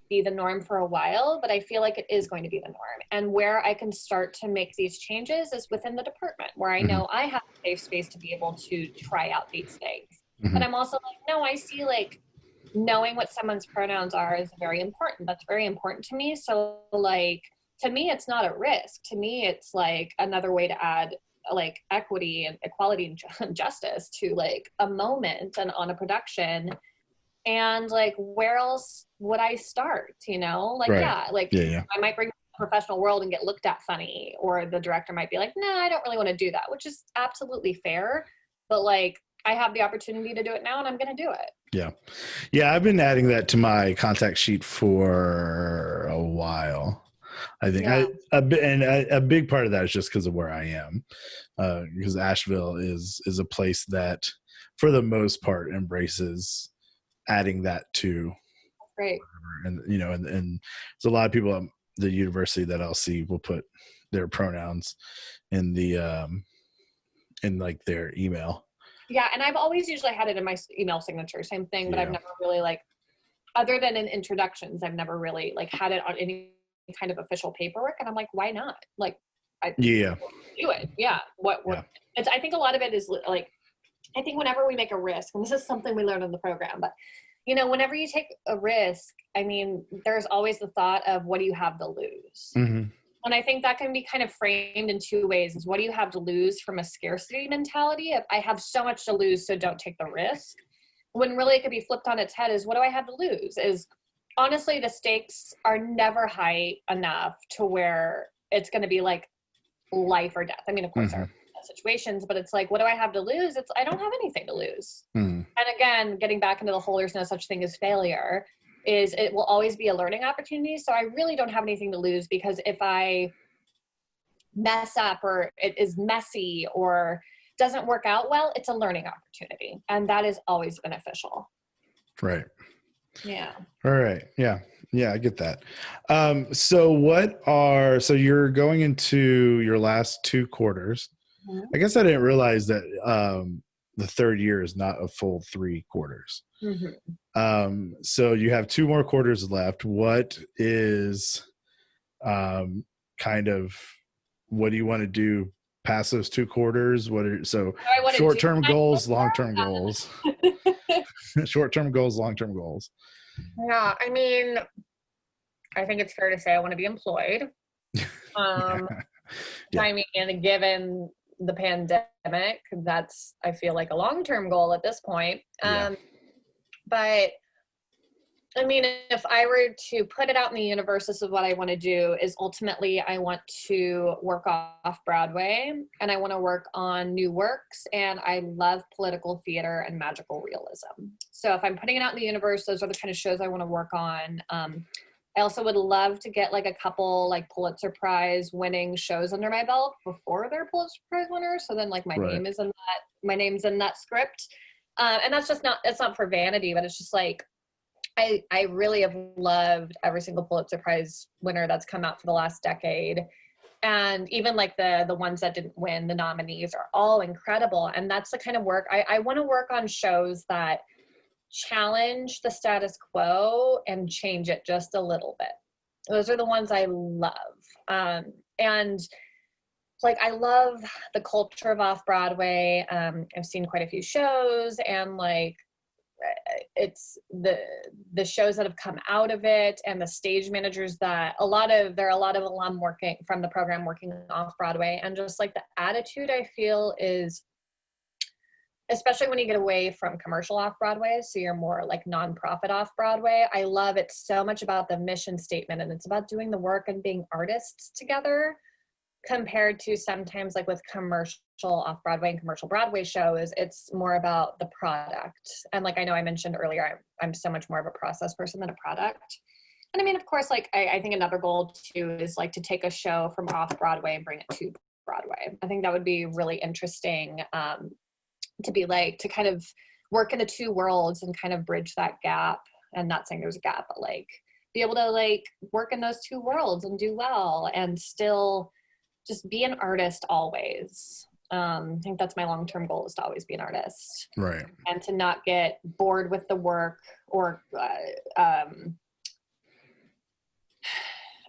be the norm for a while, but I feel like it is going to be the norm. And where I can start to make these changes is within the department, where I know I have a safe space to be able to try out these things. But I'm also like, no, I see like knowing what someone's pronouns are is very important. That's very important to me. So like, to me, it's not a risk. To me, it's like another way to add like equity and equality and justice to like a moment and on a production. And like, where else would I start? You know, like, I might bring the professional world and get looked at funny, or the director might be like, no, I don't really want to do that, which is absolutely fair. But like, I have the opportunity to do it now and I'm going to do it. Yeah. Yeah. I've been adding that to my contact sheet for a while. I think a big part of that is just because of where I am, because Asheville is a place that for the most part embraces adding that to right. And you know, and there's a lot of people at the university that I'll see will put their pronouns in the in like their email. Yeah, and I've always usually had it in my email signature, same thing, but I've never really like, other than in introductions, I've never really like had it on any kind of official paperwork. And I'm like, why not? Like, I do it. Yeah. It's, I think a lot of it is like, I think whenever we make a risk, and this is something we learned in the program, but you know, whenever you take a risk, I mean, there's always the thought of what do you have to lose? And I think that can be kind of framed in 2 ways. Is what do you have to lose from a scarcity mentality of I have so much to lose, so don't take the risk. When really it could be flipped on its head is what do I have to lose? Is honestly, the stakes are never high enough to where it's going to be like life or death. I mean, of course, there are situations, but it's like, what do I have to lose? It's I don't have anything to lose. And again, getting back into the whole there's no such thing as failure, is it will always be a learning opportunity. So I really don't have anything to lose, because if I mess up or it is messy or doesn't work out well, it's a learning opportunity. And that is always beneficial. Right. Yeah. All right. Yeah. Yeah, I get that. So you're going into your last 2 quarters. I guess I didn't realize that the third year is not a full 3 quarters. So you have 2 more quarters left. What is kind of, what do you want to do past those 2 quarters? What are short-term goals, long-term goals? Short-term goals, long-term goals. Yeah, I mean, I think it's fair to say I want to be employed. I mean, given the pandemic, that's, I feel like, a long-term goal at this point. But I mean, if I were to put it out in the universe, this is what I want to do, is ultimately I want to work off Broadway, and I want to work on new works, and I love political theater and magical realism. So if I'm putting it out in the universe, those are the kind of shows I want to work on. I also would love to get like a couple like Pulitzer Prize winning shows under my belt before they're Pulitzer Prize winners. So then like my name's in that script. And that's just not, it's not for vanity, but it's just like, I really have loved every single Pulitzer Prize winner that's come out for the last decade. And even like the ones that didn't win, the nominees are all incredible. And that's the kind of work I want to work on, shows that challenge the status quo and change it just a little bit. Those are the ones I love. And like, I love the culture of off-Broadway. I've seen quite a few shows, and like, it's the shows that have come out of it, and the stage managers that there are a lot of alum working from the program working off Broadway, and just like the attitude I feel is especially when you get away from commercial off-Broadway, so you're more like nonprofit off-Broadway. I love it so much about the mission statement, and it's about doing the work and being artists together, compared to sometimes like with commercial off-Broadway and commercial Broadway shows, it's more about the product. And like I know I mentioned earlier, I'm so much more of a process person than a product. And I mean, of course, like I think another goal too is like to take a show from off-Broadway and bring it to Broadway. I think that would be really interesting, to be like, to kind of work in the two worlds and kind of bridge that gap. And not saying there's a gap, but like be able to like work in those two worlds and do well and still just be an artist always. I think that's my long-term goal, is to always be an artist. Right. And to not get bored with the work, or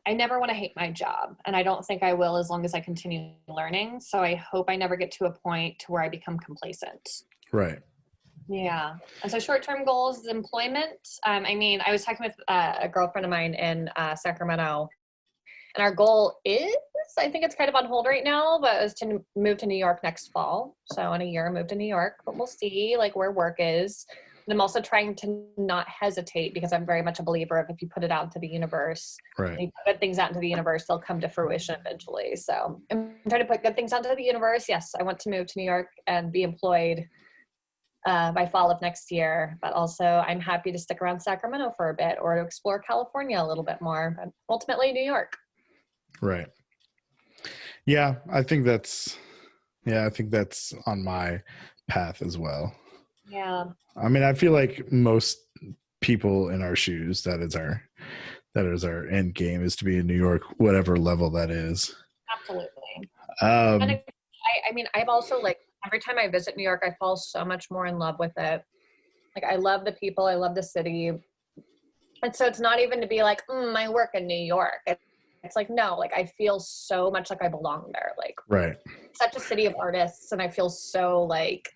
I never want to hate my job, and I don't think I will as long as I continue learning. So I hope I never get to a point to where I become complacent. Right. Yeah. And so short-term goals is employment. I mean, I was talking with a girlfriend of mine in Sacramento, and our goal is, I think it's kind of on hold right now, but it was to move to New York next fall. So in a year, move to New York, but we'll see like where work is. And I'm also trying to not hesitate, because I'm very much a believer of if you put it out into the universe, Right. you put good things out into the universe, they'll come to fruition eventually. So I'm trying to put good things out into the universe. Yes, I want to move to New York and be employed by fall of next year, but also I'm happy to stick around Sacramento for a bit, or to explore California a little bit more, but ultimately New York. Right. Yeah, I think that's on my path as well. Yeah. I mean, I feel like most people in our shoes, that is our end game, is to be in New York, whatever level that is. Absolutely. And I mean, I've also, like, every time I visit New York, I fall so much more in love with it. Like, I love the people, I love the city. And so it's not even to be like, I work in New York. It's like, no, like I feel so much like I belong there. Like, right. Such a city of artists, and I feel so like,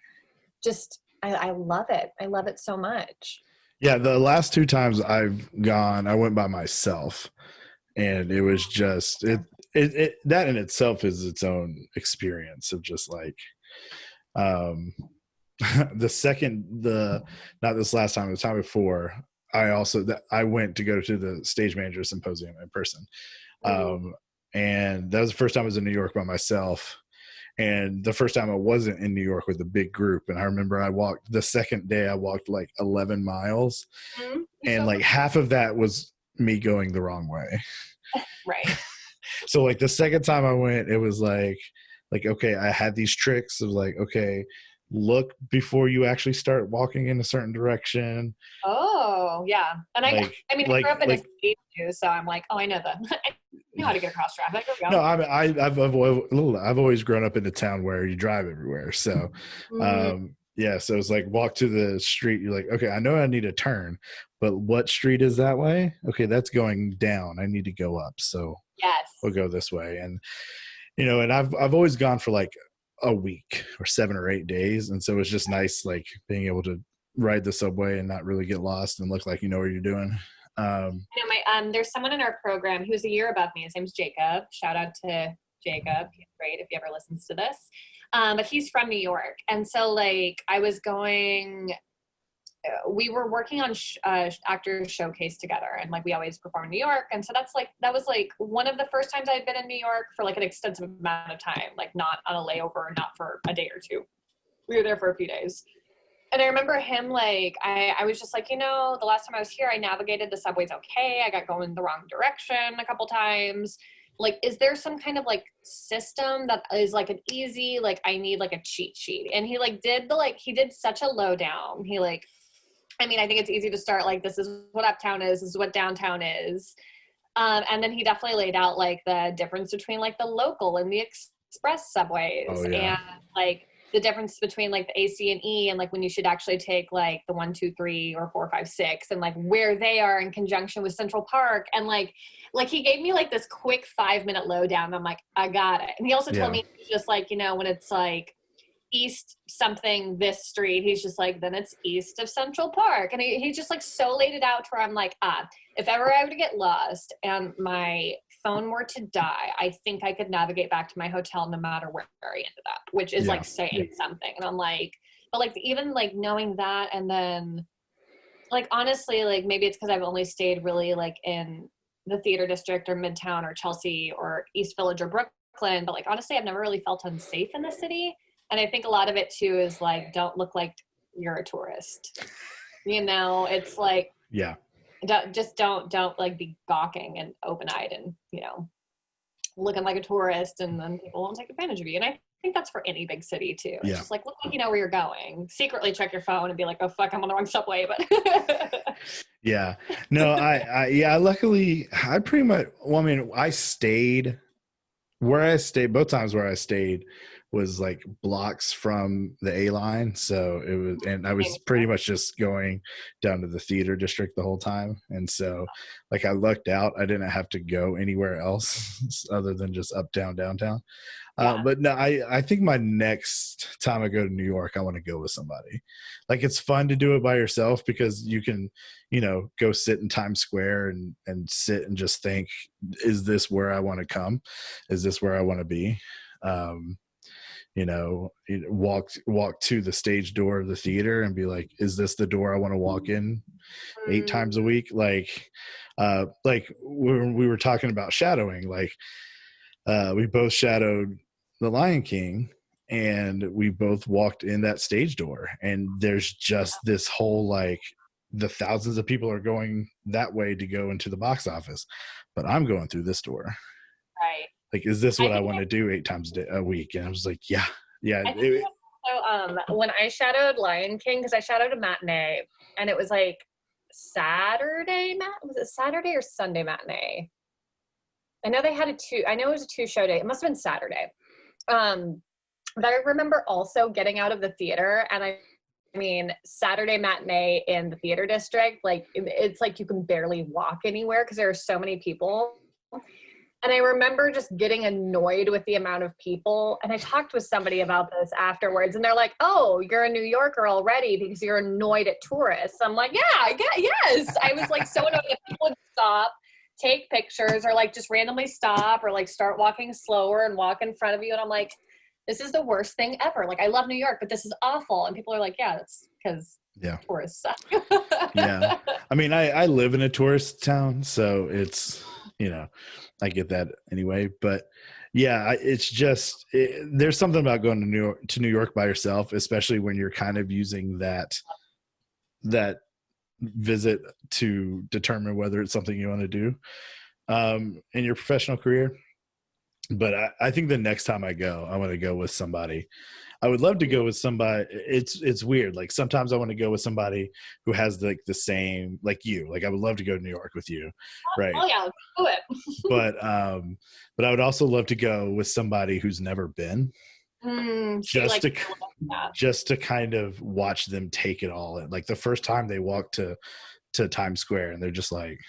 just, I love it. I love it so much. Yeah, the last two times I've gone, I went by myself, and it was just it that in itself is its own experience of just like not this last time, the time before, I went to go to the stage manager symposium in person. And that was the first time I was in New York by myself, and the first time I wasn't in New York with a big group. And I remember the second day I walked like 11 miles, and like half of that was me going the wrong way. Right. So like the second time I went, it was like, okay, I had these tricks of like, okay, look before you actually start walking in a certain direction. Oh, yeah. And I grew up in a city too, so I'm like, I know I know how to get across traffic. No, I've always grown up in a town where you drive everywhere. So, yeah. So it's like, walk to the street. You're like, okay, I know I need to turn, but what street is that way? Okay, that's going down. I need to go up. So yes, we'll go this way. And and I've always gone for like a week or 7 or 8 days, and so it's just nice, like being able to ride the subway and not really get lost and look like you know what you're doing. There's someone in our program who's a year above me. His name's Jacob. Shout out to Jacob. He's great if he ever listens to this. But he's from New York, and so like we were working on actors showcase together, and like we always perform in New York, and so that was like one of the first times I had been in New York for like an extensive amount of time, like not on a layover, not for a day or two. We were there for a few days. And I remember him, like, I was just like, the last time I was here, I navigated the subways okay. I got going the wrong direction a couple times. Like, is there some kind of, like, system that is, like, an easy, like, I need, like, a cheat sheet? And he, like, he did such a lowdown. He, like, I think it's easy to start, like, this is what uptown is, this is what downtown is. And then he definitely laid out, like, the difference between, like, the local and the express subways. Oh, yeah. And, like, the difference between like the A, C, and E, and like when you should actually take like the 1, 2, 3, or 4, 5, 6, and like where they are in conjunction with Central Park. And like he gave me like this quick 5-minute lowdown. I'm like, I got it. And he also told me just like, when it's like east something this street, he's just like, then it's east of Central Park. And he just like so laid it out to where I'm like, if ever I were to get lost and my phone were to die, I think I could navigate back to my hotel no matter where I ended up, which is like saying something. And I'm like, But like even like knowing that, and then like honestly, like maybe it's because I've only stayed really like in the theater district or Midtown or Chelsea or East Village or Brooklyn, but like honestly I've never really felt unsafe in the city. And I think a lot of it too is like, don't look like you're a tourist. You know, it's like, Yeah. don't like be gawking and open-eyed and, you know, looking like a tourist, and then people won't take advantage of you. And I think that's for any big city too. It's just like, look like you know where you're going. Secretly check your phone and be like, oh fuck, I'm on the wrong subway. But Yeah. No, I luckily I pretty much, well, I mean, I stayed where I stayed, both times where I stayed was like blocks from the A line. So it was, and I was pretty much just going down to the theater district the whole time. And so like I lucked out, I didn't have to go anywhere else other than just uptown, downtown. But no, I think my next time I go to New York, I want to go with somebody. Like it's fun to do it by yourself because you can, you know, go sit in Times Square and sit and just think, is this where I want to come? Is this where I want to be? You know, walk to the stage door of the theater and be like, is this the door I want to walk in 8 times a week? Like when we were talking about shadowing, like we both shadowed The Lion King and we both walked in that stage door, and there's just this whole like the thousands of people are going that way to go into the box office, but I'm going through this door. Right. Like, is this what I want to do 8 times a week? And I was like, yeah. So when I shadowed Lion King, because I shadowed a matinee, and it was like Saturday was it Saturday or Sunday matinee? I know they had I know it was a 2-show day. It must have been Saturday. But I remember also getting out of the theater, and I mean, Saturday matinee in the theater district, like it's like you can barely walk anywhere because there are so many people. And I remember just getting annoyed with the amount of people. And I talked with somebody about this afterwards, and they're like, oh, you're a New Yorker already because you're annoyed at tourists. I'm like, yes. I was like so annoyed that people would stop, take pictures, or like just randomly stop, or like start walking slower and walk in front of you. And I'm like, this is the worst thing ever. Like, I love New York, but this is awful. And people are like, yeah, that's because tourists suck. Yeah. I mean, I live in a tourist town, so it's, you know, I get that anyway. But yeah, it's just, there's something about going to New York by yourself, especially when you're kind of using that visit to determine whether it's something you want to do in your professional career. But I think the next time I go, I want to go with somebody. I would love to go with somebody. It's weird. Like sometimes I want to go with somebody who has like the same, like you. Like I would love to go to New York with you, right? Oh yeah, let's do it. but I would also love to go with somebody who's never been, just to kind of watch them take it all in. Like the first time they walk to Times Square, and they're just like,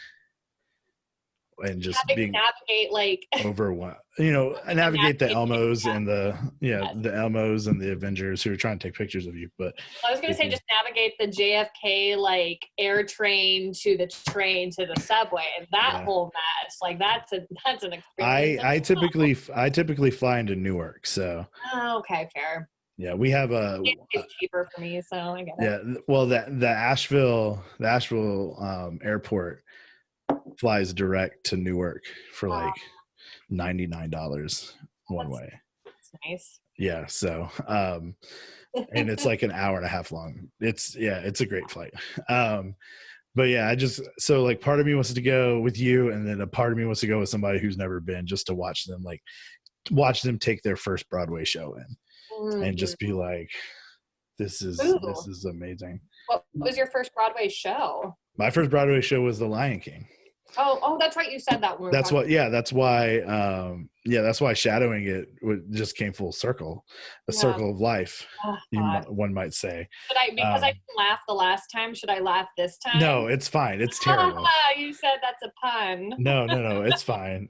and just being navigate like overwhelmed, navigate the Elmos and the Elmos and the Avengers who are trying to take pictures of you. But I was going to say, just navigate the JFK like air train to the train to the subway, and that whole mess. Like that's an experience. I typically fly into Newark, so okay, fair. Yeah, we have it's cheaper for me, so I get it. Yeah, well, the Asheville airport flies direct to Newark for like $99 one way. That's nice. Yeah, so and it's like an hour and a half long. It's a great flight. But yeah, so like part of me wants to go with you, and then a part of me wants to go with somebody who's never been, just to watch them take their first Broadway show in, and just be like, this is amazing. What was your first Broadway show? My first Broadway show was The Lion King. Oh, that's right. You said that. That's why shadowing it just came full circle, circle of life. One might say. Because I didn't laugh the last time, should I laugh this time? No, it's fine. It's terrible. You said that's a pun. No, it's fine.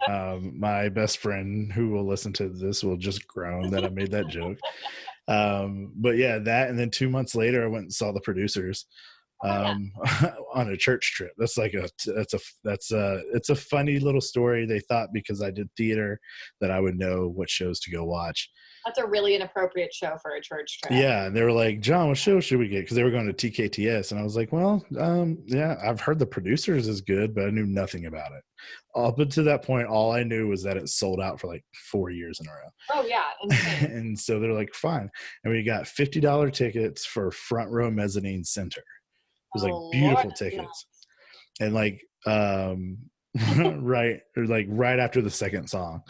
My best friend who will listen to this will just groan that I made that joke. But yeah, that, and then 2 months later, I went and saw The Producers. on a church trip. That's like it's a funny little story. They thought because I did theater that I would know what shows to go watch. That's a really inappropriate show for a church trip. Yeah, and they were like, John, what show should we get? Because they were going to TKTS, and I was like, well, yeah, I've heard The Producers is good, but I knew nothing about it. Up until that point, all I knew was that it sold out for like 4 years in a row. Oh yeah, insane. And so they're like, fine, and we got $50 tickets for front row mezzanine center. It was like beautiful tickets, and like right after the second song,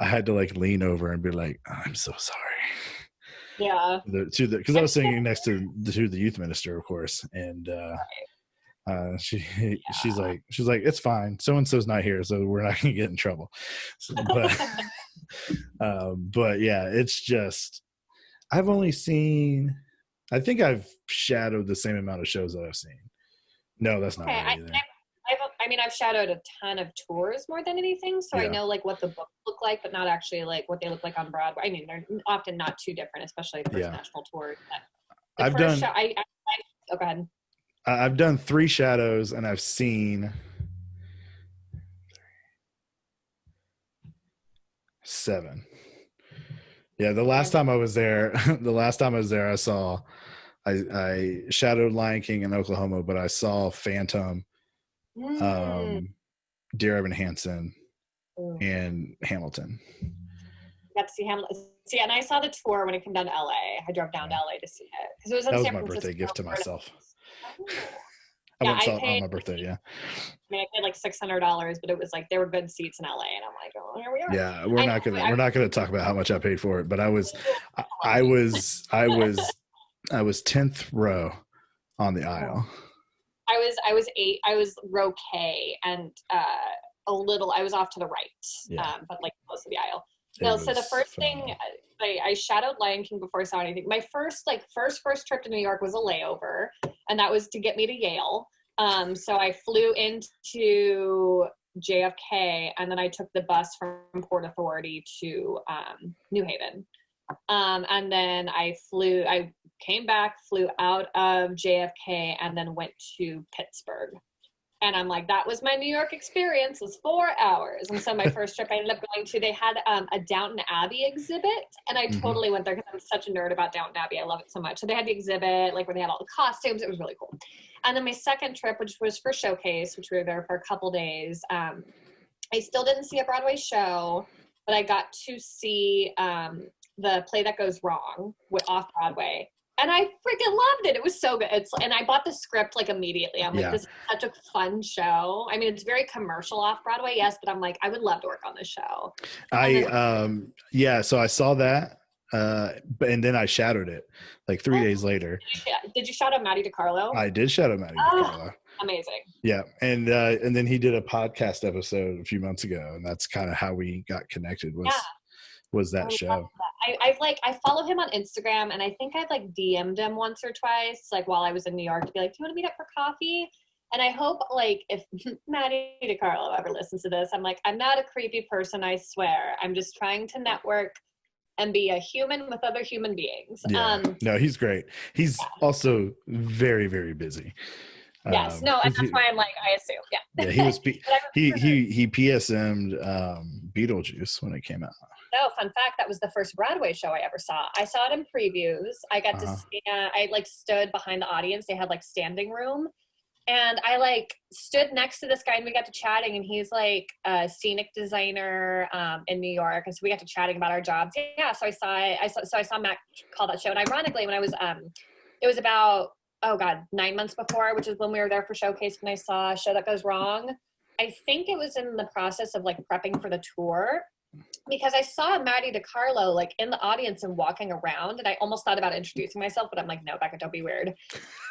I had to like lean over and be like, I'm so sorry. Yeah. Because I was singing next to the youth minister, of course, and she's like, it's fine. So and so's not here, so we're not gonna get in trouble. So, but yeah, it's just I've only seen. I think I've shadowed the same amount of shows that I've seen. No, that's not right either. I've shadowed a ton of tours more than anything, so yeah. I know like what the books look like, but not actually like what they look like on Broadway. I mean, they're often not too different, especially for national tours. Oh, go ahead. I've done 3 shadows, and I've seen 7. Yeah, the last time I was there, I shadowed Lion King in Oklahoma, but I saw Phantom, Dear Evan Hansen, and Hamilton. Got to see Hamilton. See, and I saw the tour when it came down to LA. I drove down to LA to see it because it was in San Francisco. That was my birthday gift to myself. I went saw it on my birthday. Yeah. I mean, I paid like $600, but it was like there were good seats in LA, and I'm like, oh, here we are. Yeah, we're not gonna talk about how much I paid for it, but I was 10th row on the aisle. I was row K, and I was off to the right, but like close to the aisle. No, so the first thing I shadowed Lion King before I saw anything. My first trip to New York was a layover, and that was to get me to Yale. So I flew into JFK, and then I took the bus from Port Authority to New Haven. And then I came back, flew out of JFK, and then went to Pittsburgh. And I'm like, that was my New York experience, was 4 hours. And so my first trip I ended up going to, they had a Downton Abbey exhibit, and I totally went there because I'm such a nerd about Downton Abbey. I love it so much. So they had the exhibit, like where they had all the costumes. It was really cool. And then my second trip, which was for Showcase, which we were there for a couple days, I still didn't see a Broadway show, but I got to see the Play That Goes Wrong off Broadway. And I freaking loved it. It was so good. And I bought the script like immediately. I'm like, this is such a fun show. I mean, it's very commercial off Broadway, yes, but I'm like, I would love to work on this show. So I saw that, and then I shadowed it like 3 days later. Did you shadow Matty DiCarlo? I did shadow Matty DiCarlo. Amazing. Yeah, and then he did a podcast episode a few months ago, and that's kind of how we got connected. Was that show. I follow him on Instagram, and I think I've like DM'd him once or twice, like while I was in New York, to be like, do you want to meet up for coffee? And I hope like if Matty DiCarlo ever listens to this, I'm like, I'm not a creepy person, I swear. I'm just trying to network and be a human with other human beings. Yeah. No, he's great. He's also very, very busy. Yes, no, and that's why I'm like, I assume, yeah. He was he PSM'd Beetlejuice when it came out. No, fun fact, that was the first Broadway show I ever saw. I saw it in previews. I got to see, I like stood behind the audience. They had like standing room. And I like stood next to this guy, and we got to chatting, and he's like a scenic designer in New York. And so we got to chatting about our jobs. Yeah. So I saw Matt call that show. And ironically, when I was, it was about, 9 months before, which is when we were there for Showcase, when I saw Show That Goes Wrong. I think it was in the process of like prepping for the tour, because I saw Matty DiCarlo like in the audience and walking around, and I almost thought about introducing myself, but I'm like, no, Becca, don't be weird.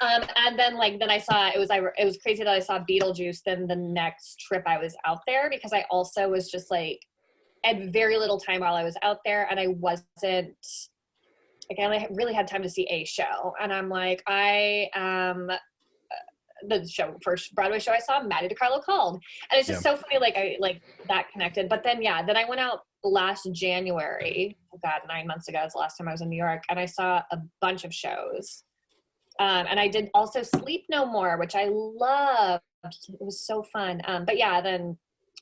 And then I saw it was crazy that I saw Beetlejuice. Then the next trip I was out there, because I also was just like, I had very little time while I was out there, and I wasn't like, I only really had time to see a show, and I'm like, the first Broadway show I saw, Matty DiCarlo called. And it's just so funny, like I like that connected. But then then I went out last January, 9 months ago is the last time I was in New York, and I saw a bunch of shows. And I did also Sleep No More, which I loved. It was so fun. But yeah, then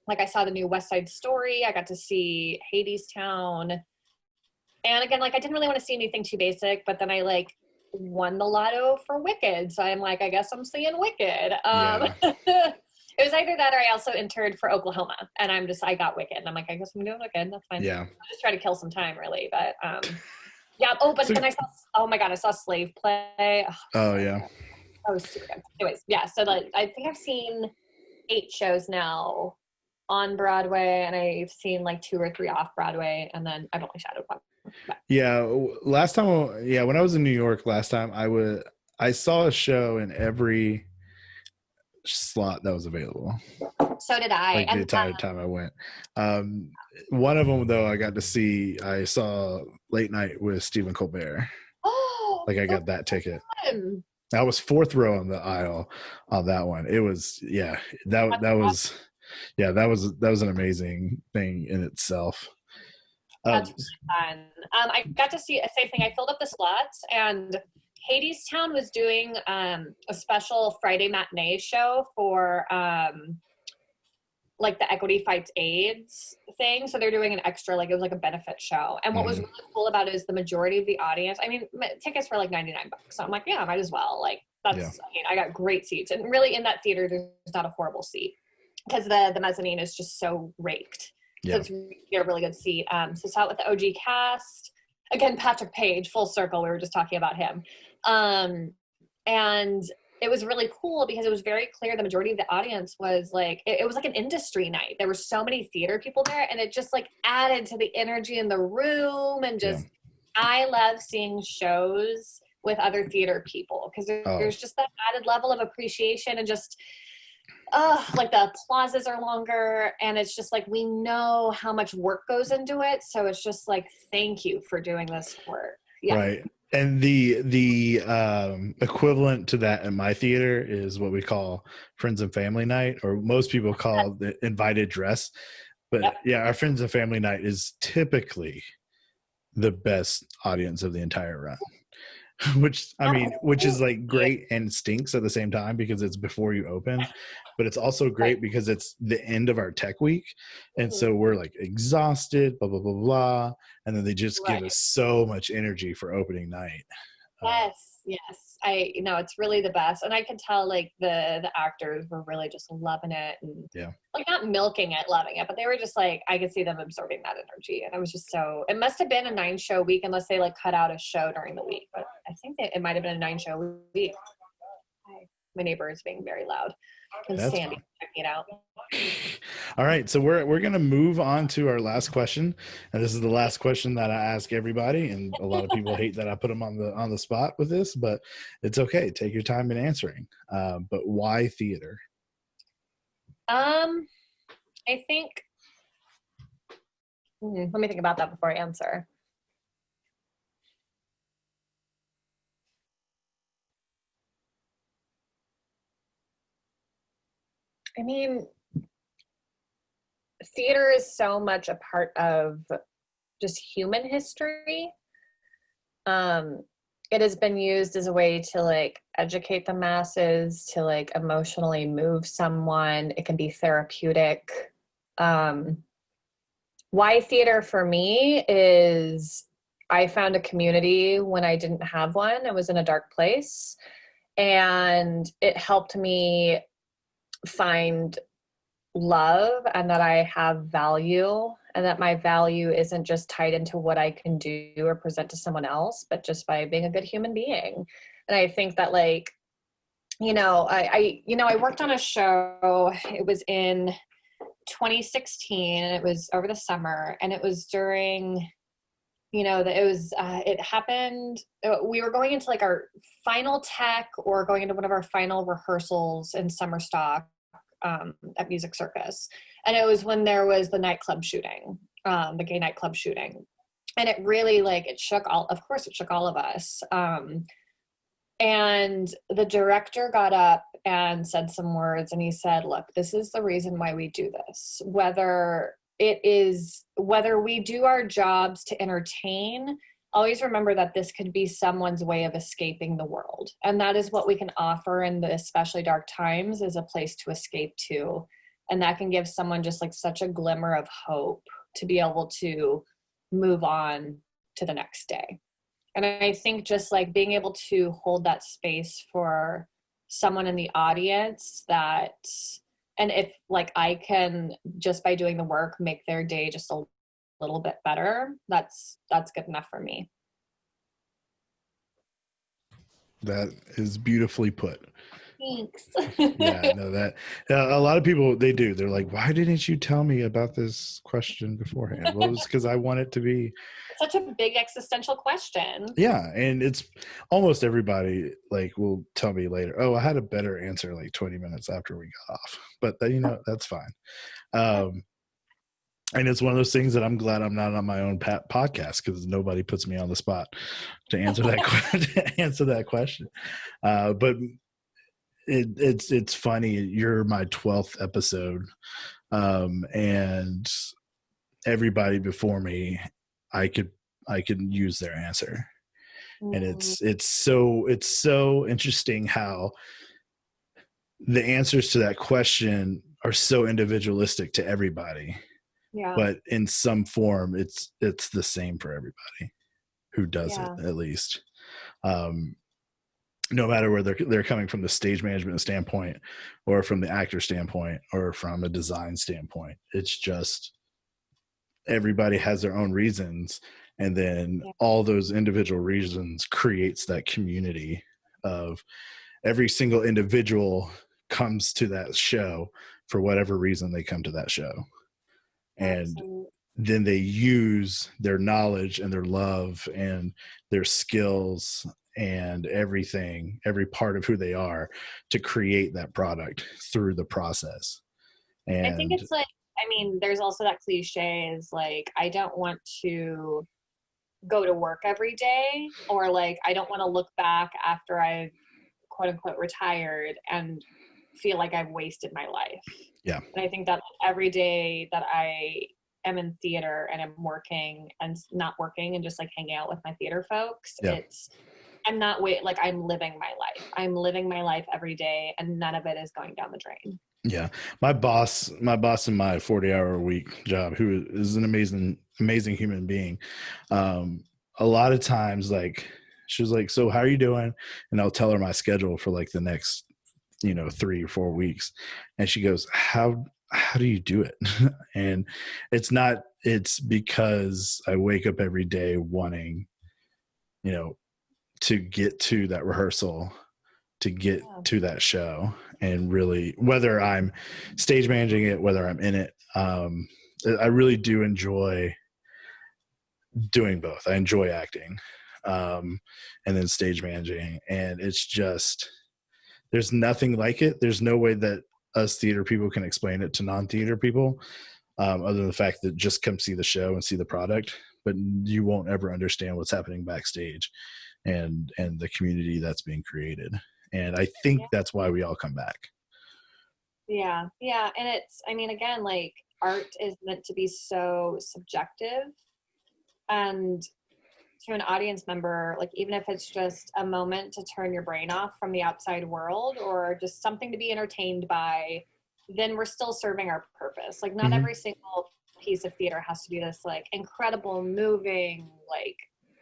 like I saw the new West Side Story. I got to see Hadestown. And again, like I didn't really want to see anything too basic, but then I like won the lotto for Wicked. So I'm like, I guess I'm seeing Wicked. Yeah. It was either that or I also entered for Oklahoma, and I got Wicked. And I'm like, I guess I'm doing Wicked. That's fine. Yeah. I'm just trying to kill some time, really. But yeah. Oh, but then oh my God, I saw Slave Play. Oh yeah. That was super good. Anyways, yeah. So like, I think I've seen 8 shows now on Broadway, and I've seen like 2 or 3 off Broadway, and then I've only shadowed one. But. Yeah. Last time, yeah, when I was in New York last time, I saw a show in every slot that was available. So did I. Like the entire time I went. One of them though, I saw Late Night with Stephen Colbert. Oh, like I got that ticket. Fun. I was 4th row on the aisle on that one. It was, yeah, that was an amazing thing in itself. That's fun. I got to see a same thing. I filled up the slots, and Hadestown was doing a special Friday matinee show for like the Equity Fights AIDS thing. So they're doing an extra, like it was like a benefit show. And what was really cool about it is the majority of the audience, I mean, tickets were like $99. So I'm like, yeah, might as well. Like I mean, I got great seats. And really in that theater, there's not a horrible seat because the mezzanine is just so raked. So it's a really good seat. So saw it with the OG cast. Again, Patrick Page, full circle. We were just talking about him. And it was really cool because it was very clear the majority of the audience was like, it was like an industry night. There were so many theater people there, and it just like added to the energy in the room. And just, I love seeing shows with other theater people because there's just that added level of appreciation and just, like the applauses are longer, and it's just like we know how much work goes into it, so it's just like thank you for doing this work. Right. And the equivalent to that in my theater is what we call friends and family night, or most people call the invited dress. But yeah, our friends and family night is typically the best audience of the entire run. Which is like great and stinks at the same time because it's before you open, but it's also great because it's the end of our tech week. And so we're like exhausted, blah, blah, blah, blah. And then they just give us so much energy for opening night. Yes. It's really the best. And I could tell like the actors were really just loving it and like not milking it, loving it, but they were just like, I could see them absorbing that energy. And I was just it must have been a 9-show week unless they like cut out a show during the week, but I think that it might've been a 9-show week. My neighbor is being very loud. And Sandy checking it out. All right, so we're gonna move on to our last question, and this is the last question that I ask everybody, and a lot of people hate that I put them on the spot with this, but it's okay. Take your time in answering. But why theater? I think. Let me think about that before I answer. I mean, theater is so much a part of just human history. It has been used as a way to like educate the masses, to like emotionally move someone. It can be therapeutic. Why theater for me is I found a community when I didn't have one. I was in a dark place, and it helped me find love and that I have value, and that my value isn't just tied into what I can do or present to someone else, but just by being a good human being. And I think that like, I worked on a show. It was in 2016 and it was over the summer, and it was during, it happened. We were going into like our final tech or going into one of our final rehearsals in summer stock at Music Circus. And it was when there was the nightclub shooting, the gay nightclub shooting. And it really it shook all of us. And the director got up and said some words, and he said, look, this is the reason why we do this. Whether we do our jobs to entertain, always remember that this could be someone's way of escaping the world. And that is what we can offer in the especially dark times, is a place to escape to. And that can give someone just like such a glimmer of hope to be able to move on to the next day. And I think just like being able to hold that space for someone in the audience, that, and if like I can, just by doing the work, make their day just a little bit better, that's good enough for me. That is beautifully put. Thanks. Yeah, no, that a lot of people, they're like, why didn't you tell me about this question beforehand? Well, it's because I want it to be Such a big existential question. Yeah, and it's almost everybody like will tell me later, oh, I had a better answer like 20 minutes after we got off, but that's fine. And it's one of those things that I'm glad I'm not on my own podcast, because nobody puts me on the spot to answer that question. But it's funny. You're my 12th episode, and everybody before me, I could use their answer, and it's so interesting how the answers to that question are so individualistic to everybody. Yeah. But in some form, it's the same for everybody who does it, at least. No matter where they're coming from, the stage management standpoint, or from the actor standpoint, or from a design standpoint, it's just everybody has their own reasons, and then all those individual reasons creates that community of every single individual comes to that show for whatever reason they come to that show. And then they use their knowledge and their love and their skills and everything, every part of who they are, to create that product through the process. And I think it's like, I mean, there's also that cliche is like, I don't want to go to work every day, or like, I don't want to look back after I've quote unquote retired and feel like I've wasted my life. Yeah. And I think that every day that I am in theater and I'm working and not working and just like hanging out with my theater folks, I'm not I'm living my life. I'm living my life every day, and none of it is going down the drain. Yeah. My boss in my 40-hour-a-week job, who is an amazing human being. A lot of times, like, she was like, so how are you doing? And I'll tell her my schedule for like the next, 3 or 4 weeks. And she goes, how do you do it? And it's because I wake up every day wanting, to get to that rehearsal, to get to that show, and really, whether I'm stage managing it, whether I'm in it, I really do enjoy doing both. I enjoy acting, and then stage managing, and it's just, there's nothing like it. There's no way that us theater people can explain it to non-theater people, other than the fact that just come see the show and see the product, but you won't ever understand what's happening backstage and the community that's being created. And I think that's why we all come back. Yeah. Yeah. And it's, I mean, again, like, art is meant to be so subjective, and to an audience member, like, even if it's just a moment to turn your brain off from the outside world, or just something to be entertained by, then we're still serving our purpose. Like, not every single piece of theater has to be this like incredible, moving, like,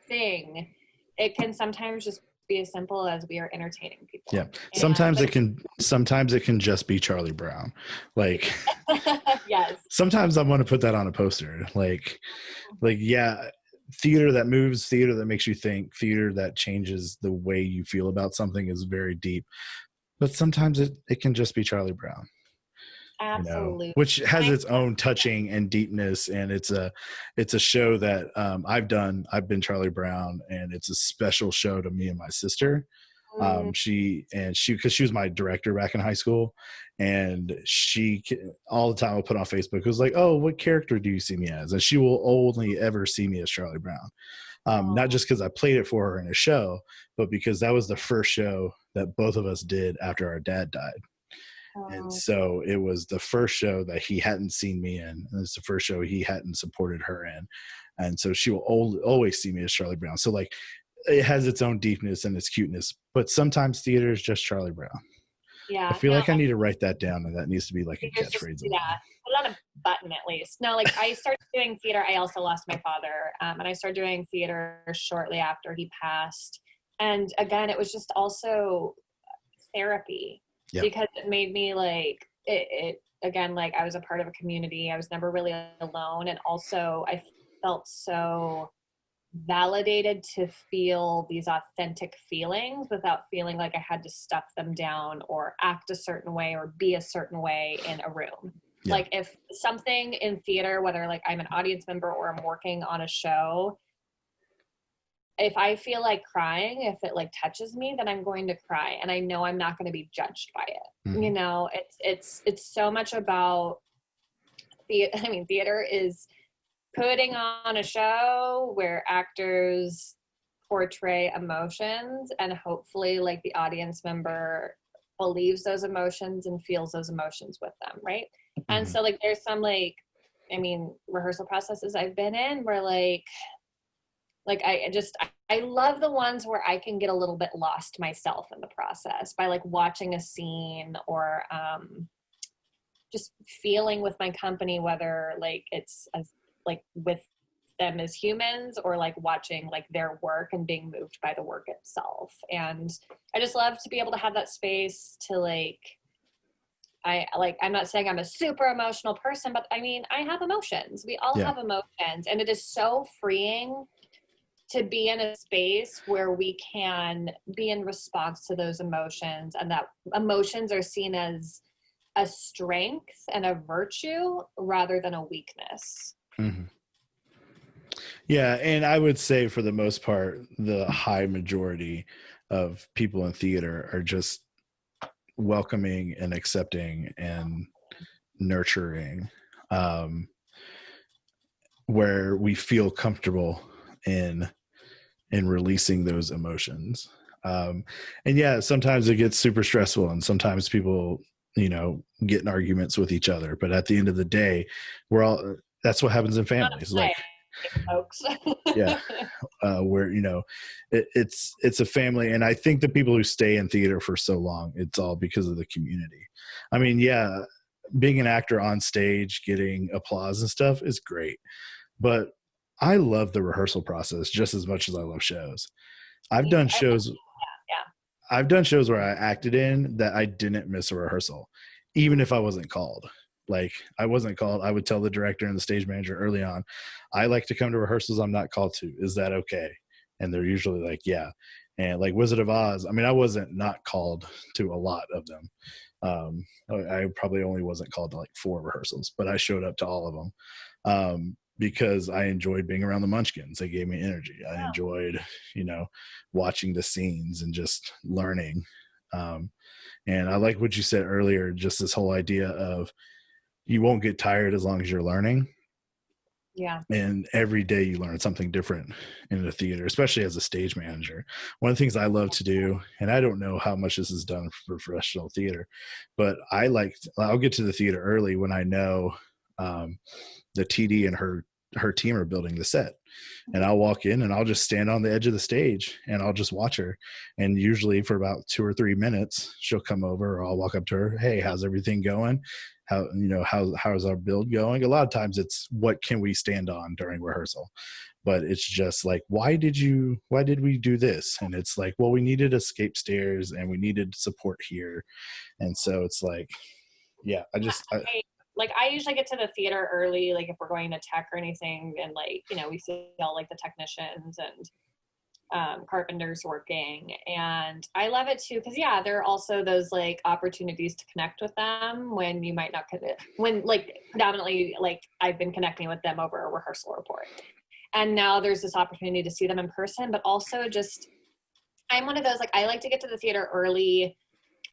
thing. It can sometimes just be as simple as we are entertaining people. Yeah. Sometimes it can just be Charlie Brown. Like, yes. Sometimes I want to put that on a poster. Like, yeah, theater that moves, theater that makes you think, theater that changes the way you feel about something is very deep. But sometimes it can just be Charlie Brown. Absolutely. Which has its own touching and deepness, and it's a show that I've been Charlie Brown, and it's a special show to me and my sister. She because she was my director back in high school, and she all the time will put on Facebook, it was like, oh, what character do you see me as? And she will only ever see me as Charlie Brown. Not just because I played it for her in a show, but because that was the first show that both of us did after our dad died. And Oh, so it was the first show that he hadn't seen me in. And it's the first show he hadn't supported her in. And so she will always see me as Charlie Brown. So like it has its own deepness and its cuteness, but sometimes theater is just Charlie Brown. I yeah. feel No, like I need to write that down, and that needs to be like a there's just, catchphrase of yeah, mine. put it on a button at least. No, like I started doing theater. I also lost my father, and I started doing theater shortly after he passed. And again, it was just also therapy Yep. because it made me like it again, like I was a part of a community. I was never really alone, and also I felt so validated to feel these authentic feelings without feeling like I had to stuff them down or act a certain way or be a certain way in a room. Yeah. Like if something in theater, whether like I'm an audience member or I'm working on a show, if I feel like crying, if it like touches me, then I'm going to cry, and I know I'm not going to be judged by it. Mhm. You know, it's so much about theater is putting on a show where actors portray emotions, and hopefully like the audience member believes those emotions and feels those emotions with them, right? And Mhm. so like there's some like rehearsal processes I've been in where like I love the ones where I can get a little bit lost myself in the process by like watching a scene or just feeling with my company, whether like it's as like with them as humans or like watching like their work and being moved by the work itself. And I just love to be able to have that space to I'm not saying I'm a super emotional person, but I mean, I have emotions. We all Yeah. have emotions, and it is so freeing to be in a space where we can be in response to those emotions, and that emotions are seen as a strength and a virtue rather than a weakness. Mm-hmm. Yeah, and I would say for the most part, the high majority of people in theater are just welcoming and accepting and nurturing, where we feel comfortable in releasing those emotions. And yeah, sometimes it gets super stressful, and sometimes people, get in arguments with each other. But at the end of the day, we're all. That's what happens in families. Like, folks. yeah, where it's a family, and I think the people who stay in theater for so long, it's all because of the community. I mean, yeah, being an actor on stage, getting applause and stuff is great, but I love the rehearsal process just as much as I love shows. I've done shows. Yeah. I've done shows where I acted in that I didn't miss a rehearsal, even if I wasn't called. Like I wasn't called, I would tell the director and the stage manager early on, I like to come to rehearsals I'm not called to. Is that okay? And they're usually like, yeah. And like Wizard of Oz, I mean, I wasn't not called to a lot of them. I probably only wasn't called to like 4 rehearsals, but I showed up to all of them. Because I enjoyed being around the Munchkins. They gave me energy. I enjoyed, watching the scenes and just learning. And I like what you said earlier, just this whole idea of you won't get tired as long as you're learning. Yeah. And every day you learn something different in the theater, especially as a stage manager. One of the things I love to do, and I don't know how much this is done for professional theater, but I'll get to the theater early when I know the TD and her team are building the set, and I'll walk in and I'll just stand on the edge of the stage and I'll just watch her. And usually for about 2 or 3 minutes, she'll come over, or I'll walk up to her. Hey, how's everything going? How's our build going? A lot of times it's what can we stand on during rehearsal, but it's just like, why did we do this? And it's like, well, we needed escape stairs and we needed support here. And so it's like, yeah, I usually get to the theater early, like if we're going to tech or anything, and like, we see all like the technicians and carpenters working, and I love it too because there are also those like opportunities to connect with them when you might not when like predominantly like I've been connecting with them over a rehearsal report, and now there's this opportunity to see them in person. But also just I'm one of those, like I like to get to the theater early,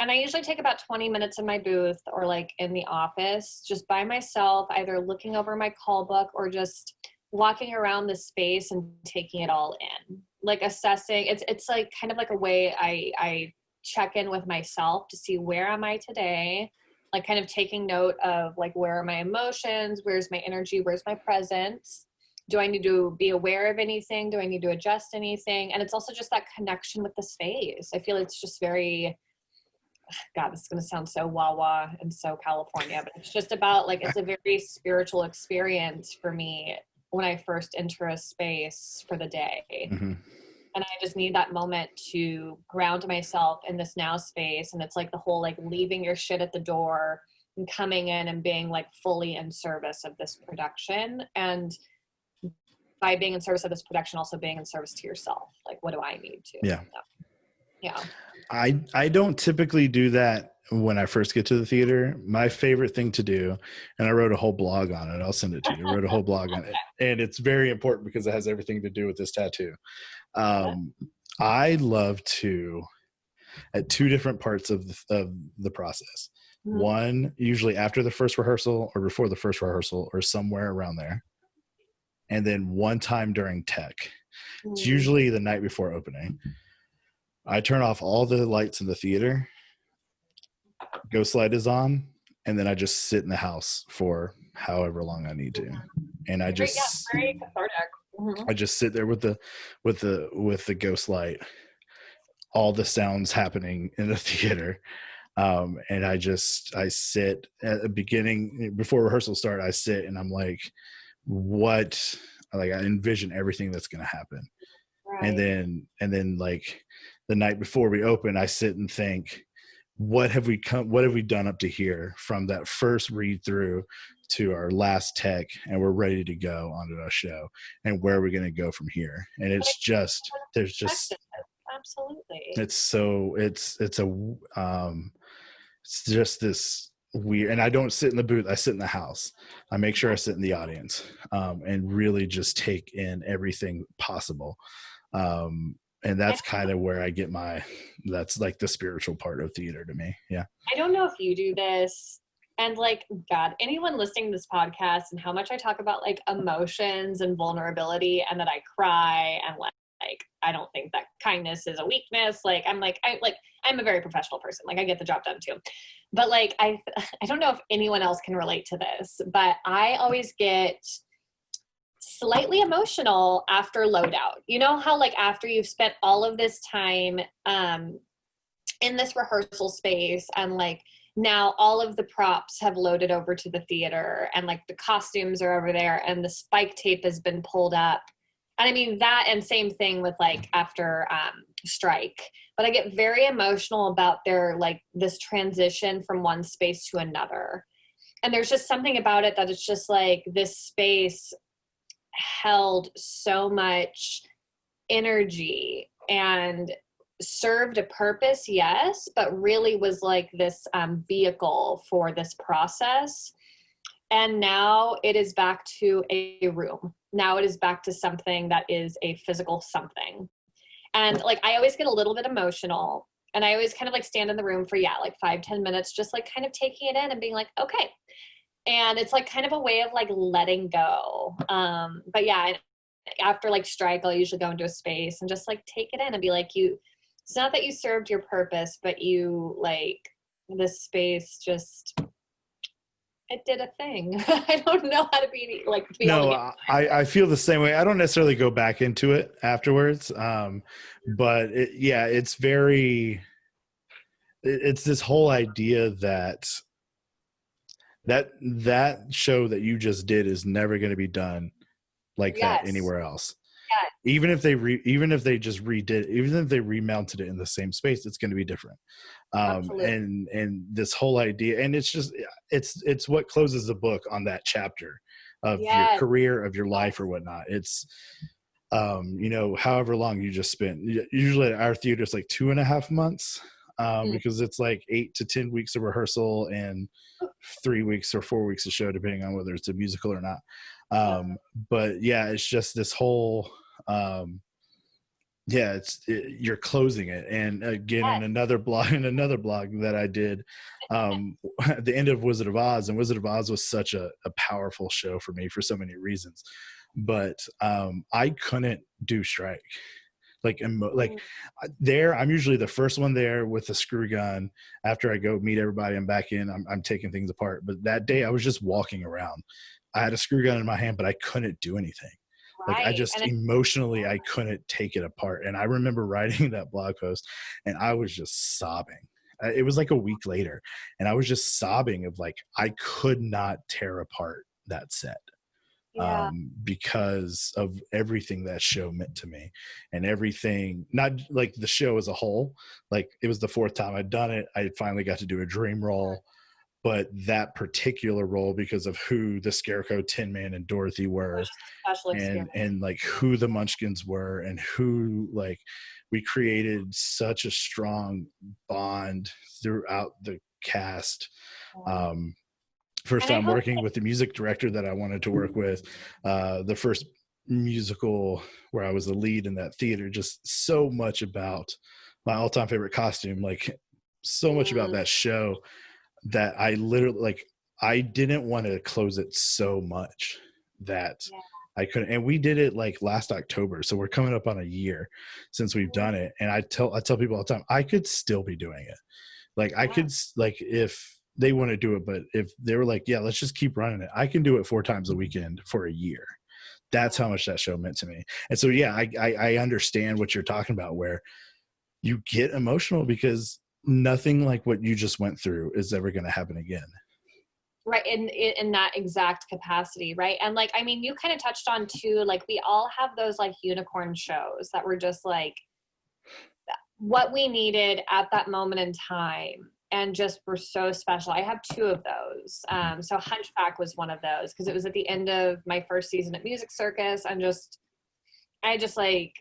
and I usually take about 20 minutes in my booth or like in the office just by myself, either looking over my call book or just walking around the space and taking it all in, like assessing. It's like kind of like a way I check in with myself to see where am I today, like kind of taking note of like, where are my emotions? Where's my energy? Where's my presence? Do I need to be aware of anything? Do I need to adjust anything? And it's also just that connection with the space. I feel it's just very, God, this is going to sound so wah-wah and so California, but it's just about like, it's a very spiritual experience for me when I first enter a space for the day. Mm-hmm. And I just need that moment to ground myself in this now space. And it's like the whole, like leaving your shit at the door and coming in and being like fully in service of this production. And by being in service of this production, also being in service to yourself. Like, what do I need to? Yeah. Yeah. I don't typically do that when I first get to the theater. My favorite thing to do, and I wrote a whole blog on it. I'll send it to you. I wrote a whole blog on it, and it's very important because it has everything to do with this tattoo. I love to, at two different parts of the process. Mm-hmm. One, usually after the first rehearsal or before the first rehearsal or somewhere around there. And then one time during tech. It's Mm-hmm. usually the night before opening. I turn off all the lights in the theater. Ghost light is on. And then I just sit in the house for however long I need to. And I just, very cathartic. Mm-hmm. I just sit there with the ghost light, all the sounds happening in the theater. And I sit at the beginning, before rehearsal start, I sit and I'm like, I envision everything that's going to happen. Right. And then like the night before we open, I sit and think, what have we done up to here from that first read through to our last tech, and we're ready to go onto our show, and where are we going to go from here? And it's just, there's just, absolutely. It's just this weird, and I don't sit in the booth, I sit in the house. I make sure I sit in the audience, and really just take in everything possible. And that's kind of where I get that's like the spiritual part of theater to me. Yeah. I don't know if you do this, and like, God, anyone listening to this podcast and how much I talk about like emotions and vulnerability, and that I cry, and like I don't think that kindness is a weakness. Like I'm a very professional person. Like I get the job done too. But like I don't know if anyone else can relate to this, but I always get slightly emotional after loadout. You know how like after you've spent all of this time in this rehearsal space, and like now all of the props have loaded over to the theater, and like the costumes are over there, and the spike tape has been pulled up. And I mean that, and same thing with like after strike. But I get very emotional about this transition from one space to another. And there's just something about it that it's just like this space held so much energy and served a purpose, yes, but really was like this vehicle for this process. And now it is back to a room. Now it is back to something that is a physical something. And like, I always get a little bit emotional, and I always kind of like stand in the room for, like 5-10 minutes, just like kind of taking it in and being like, okay. And it's like kind of a way of like letting go. But yeah, after like strike, I'll usually go into a space and just like take it in and be like, it's not that you served your purpose, but you like, this space just, it did a thing. I don't know how to be like. I feel the same way. I don't necessarily go back into it afterwards. But it's this whole idea that show that you just did is never going to be done like that anywhere else. Yes. Even if they just redid, even if they remounted it in the same space, it's going to be different. And this whole idea, and it's just, it's what closes the book on that chapter of your career, of your life or whatnot. It's, however long you just spent, usually at our theater, it's like 2.5 months, because it's like 8 to 10 weeks of rehearsal and 3 weeks or 4 weeks of show, depending on whether it's a musical or not. But it's just this whole, you're closing it. And again, in another blog that I did, at the end of Wizard of Oz, and Wizard of Oz was such a powerful show for me for so many reasons, but I couldn't do strike. Like, there, I'm usually the first one there with the screw gun. After I go meet everybody, I'm back in, I'm taking things apart. But that day I was just walking around. I had a screw gun in my hand, but I couldn't do anything. Like, I Right. just And emotionally, I couldn't take it apart. And I remember writing that blog post and I was just sobbing. It was like a week later and I was just sobbing of like, I could not tear apart that set yeah. because of everything that show meant to me and everything, not like the show as a whole. Like, it was the fourth time I'd done it. I finally got to do a dream role, but that particular role, because of who the Scarecrow, Tin Man, and Dorothy were, Special experience. and like who the Munchkins were, and who, like, we created such a strong bond throughout the cast. First time working with the music director that I wanted to work with, the first musical where I was the lead in that theater, just so much about my all-time favorite costume, like so much about that show, that I literally, like, I didn't want to close it so much that I couldn't. And we did it like last October, so we're coming up on a year since we've done it. And I tell people all the time, I could still be doing it. Like, I could, like, if they want to do it, but if they were like, yeah, let's just keep running it, I can do it 4 times a weekend for a year. That's how much that show meant to me. And so, yeah, I understand what you're talking about, where you get emotional because nothing like what you just went through is ever going to happen again. Right. In that exact capacity. Right. And like, I mean, you kind of touched on too, like, we all have those like unicorn shows that were just like what we needed at that moment in time and just were so special. I have 2 of those. So Hunchback was one of those because it was at the end of my first season at Music Circus. I just like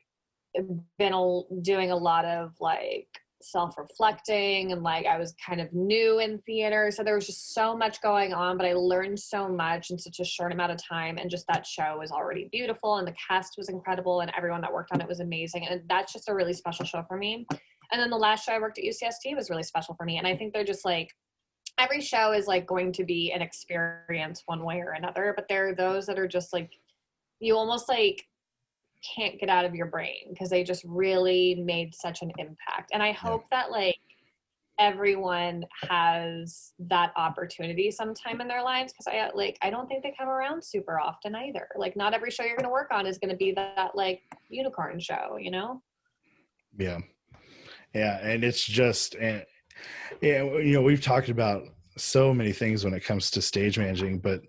been doing a lot of like self-reflecting, and like I was kind of new in theater, so there was just so much going on, but I learned so much in such a short amount of time. And just that show was already beautiful, and the cast was incredible, and everyone that worked on it was amazing, and that's just a really special show for me. And then the last show I worked at UCST was really special for me, and I think they're just like, every show is like going to be an experience one way or another, but there are those that are just like, you almost like can't get out of your brain because they just really made such an impact. And I hope that like everyone has that opportunity sometime in their lives, because I don't think they come around super often either. Like, not every show you're going to work on is going to be that like unicorn show, you know? Yeah. And it's just, and yeah, you know, we've talked about so many things when it comes to stage managing, but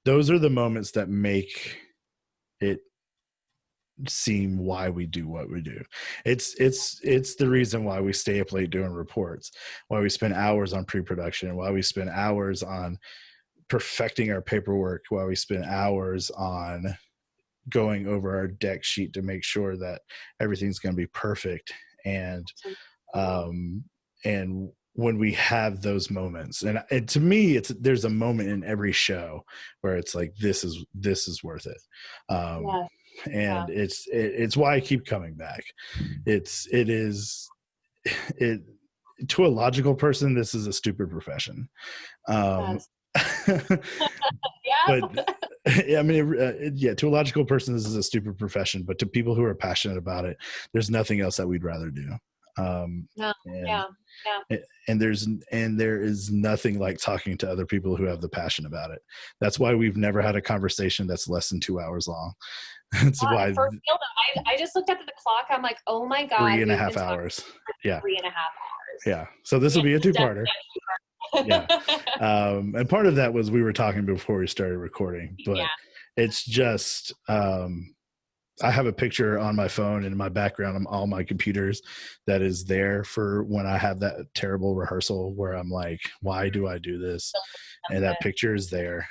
those are the moments that make it seem why we do what we do. It's the reason why we stay up late doing reports, why we spend hours on pre-production, why we spend hours on perfecting our paperwork, why we spend hours on going over our deck sheet to make sure that everything's going to be perfect. And when we have those moments, and to me, there's a moment in every show where it's like, this is worth it. And it's why I keep coming back. It is to a logical person, this is a stupid profession. But I mean, to a logical person, this is a stupid profession, but to people who are passionate about it, there's nothing else that we'd rather do. And there is nothing like talking to other people who have the passion about it. That's why we've never had a conversation that's less than 2 hours long. That's why I just looked up at the clock. I'm like, oh my God. 3.5 hours. Yeah. 3.5 hours. Yeah. So this will be a 2-parter. Yeah. And part of that was we were talking before we started recording, but it's just, I have a picture on my phone and in my background on all my computers that is there for when I have that terrible rehearsal where I'm like, why do I do this? And that picture is there.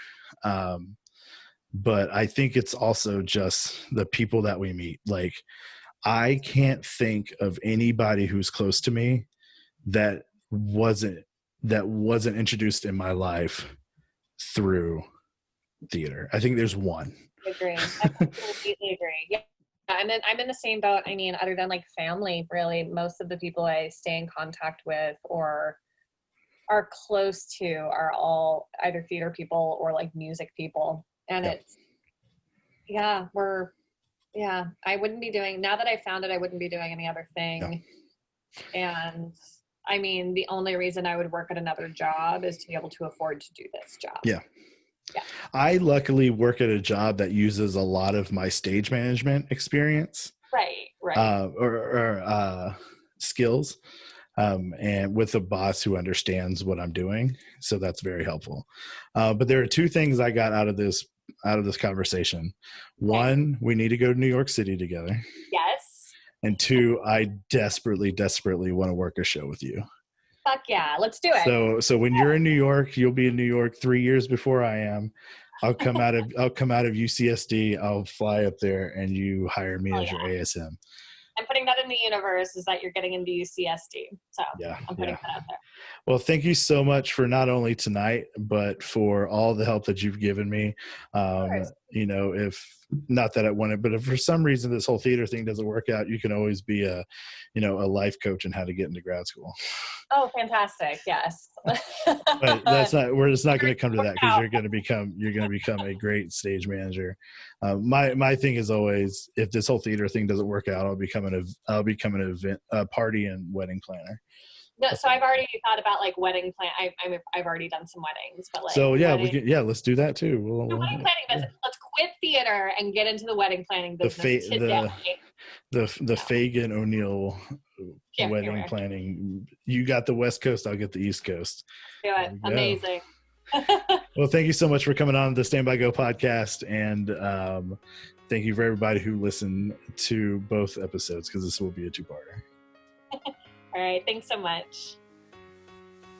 But I think it's also just the people that we meet. Like, I can't think of anybody who's close to me that wasn't introduced in my life through theater. I think there's one. I agree. I completely agree. Yeah. And then I'm in the same boat. I mean, other than like family, really, most of the people I stay in contact with or are close to are all either theater people or like music people. And it's Yeah, I wouldn't be doing, now that I found it, I wouldn't be doing any other thing. Yeah. And I mean, the only reason I would work at another job is to be able to afford to do this job. Yeah. Yeah. I luckily work at a job that uses a lot of my stage management experience. Right. Or skills, and with a boss who understands what I'm doing. So that's very helpful. But there are two things I got out of this conversation. One, we need to go to New York City together. Yes. And two, I desperately want to work a show with you. Fuck yeah, let's do it. So when you're in New York, you'll be in New York 3 years before I am. I'll come out of UCSD. I'll fly up there, and you hire me as your ASM. I'm putting that in the universe, is that you're getting into UCSD. So yeah, I'm putting that out there. Well, thank you so much for not only tonight, but for all the help that you've given me. If not that I wanted, but if for some reason this whole theater thing doesn't work out, you can always be a life coach in how to get into grad school. Oh, fantastic. Yes. But we're just not going to come to that, because you're going to become a great stage manager. My thing is always, if this whole theater thing doesn't work out, I'll become an event, party and wedding planner. No, so I've already thought about like wedding plan. I've already done some weddings, but like let's do that too. Wedding planning business. Let's quit theater and get into the wedding planning business today. The Fegan O'Neill wedding planning. You got the West Coast, I'll get the East Coast. Do it. Amazing. Well, thank you so much for coming on the Stand By Go podcast, and thank you for everybody who listened to both episodes, because this will be a two-parter. All right. Thanks so much.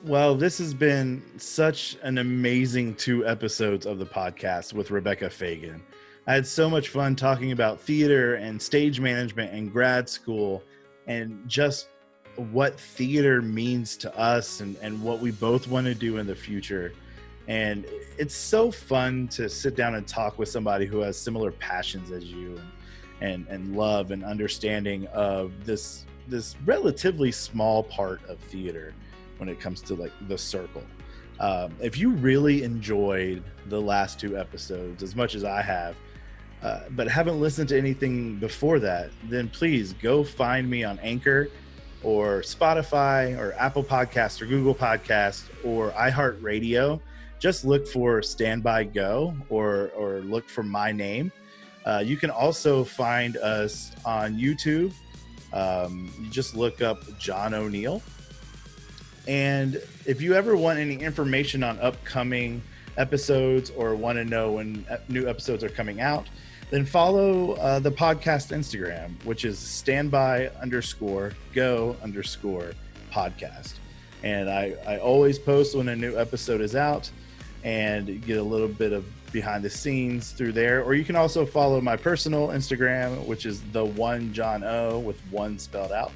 Well, this has been such an amazing 2 episodes of the podcast with Rebekah Fegan. I had so much fun talking about theater and stage management and grad school, and just what theater means to us, and what we both want to do in the future. And it's so fun to sit down and talk with somebody who has similar passions as you, and love and understanding of this relatively small part of theater when it comes to like the circle. If you really enjoyed the last 2 episodes as much as I have, but haven't listened to anything before that, then please go find me on Anchor or Spotify or Apple Podcasts or Google Podcasts or iHeartRadio. Just look for Stand By Go, or look for my name. You can also find us on YouTube. You just look up John O'Neill. And if you ever want any information on upcoming episodes, or want to know when new episodes are coming out, then follow the podcast Instagram, which is standby_go_podcast. And I always post when a new episode is out, and get a little bit of behind the scenes through there. Or you can also follow my personal Instagram, which is the one John O, with 1 spelled out.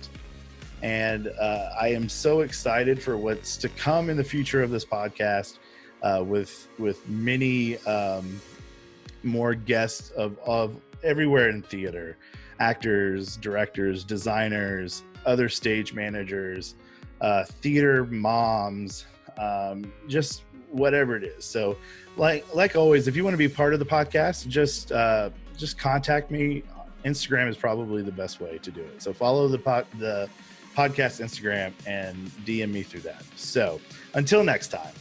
And I am so excited for what's to come in the future of this podcast, with many more guests of everywhere in theater: actors, directors, designers, other stage managers, theater moms, just whatever it is. So like always, if you want to be part of the podcast, just contact me. Instagram is probably the best way to do it. So follow the podcast Instagram and DM me through that. So until next time.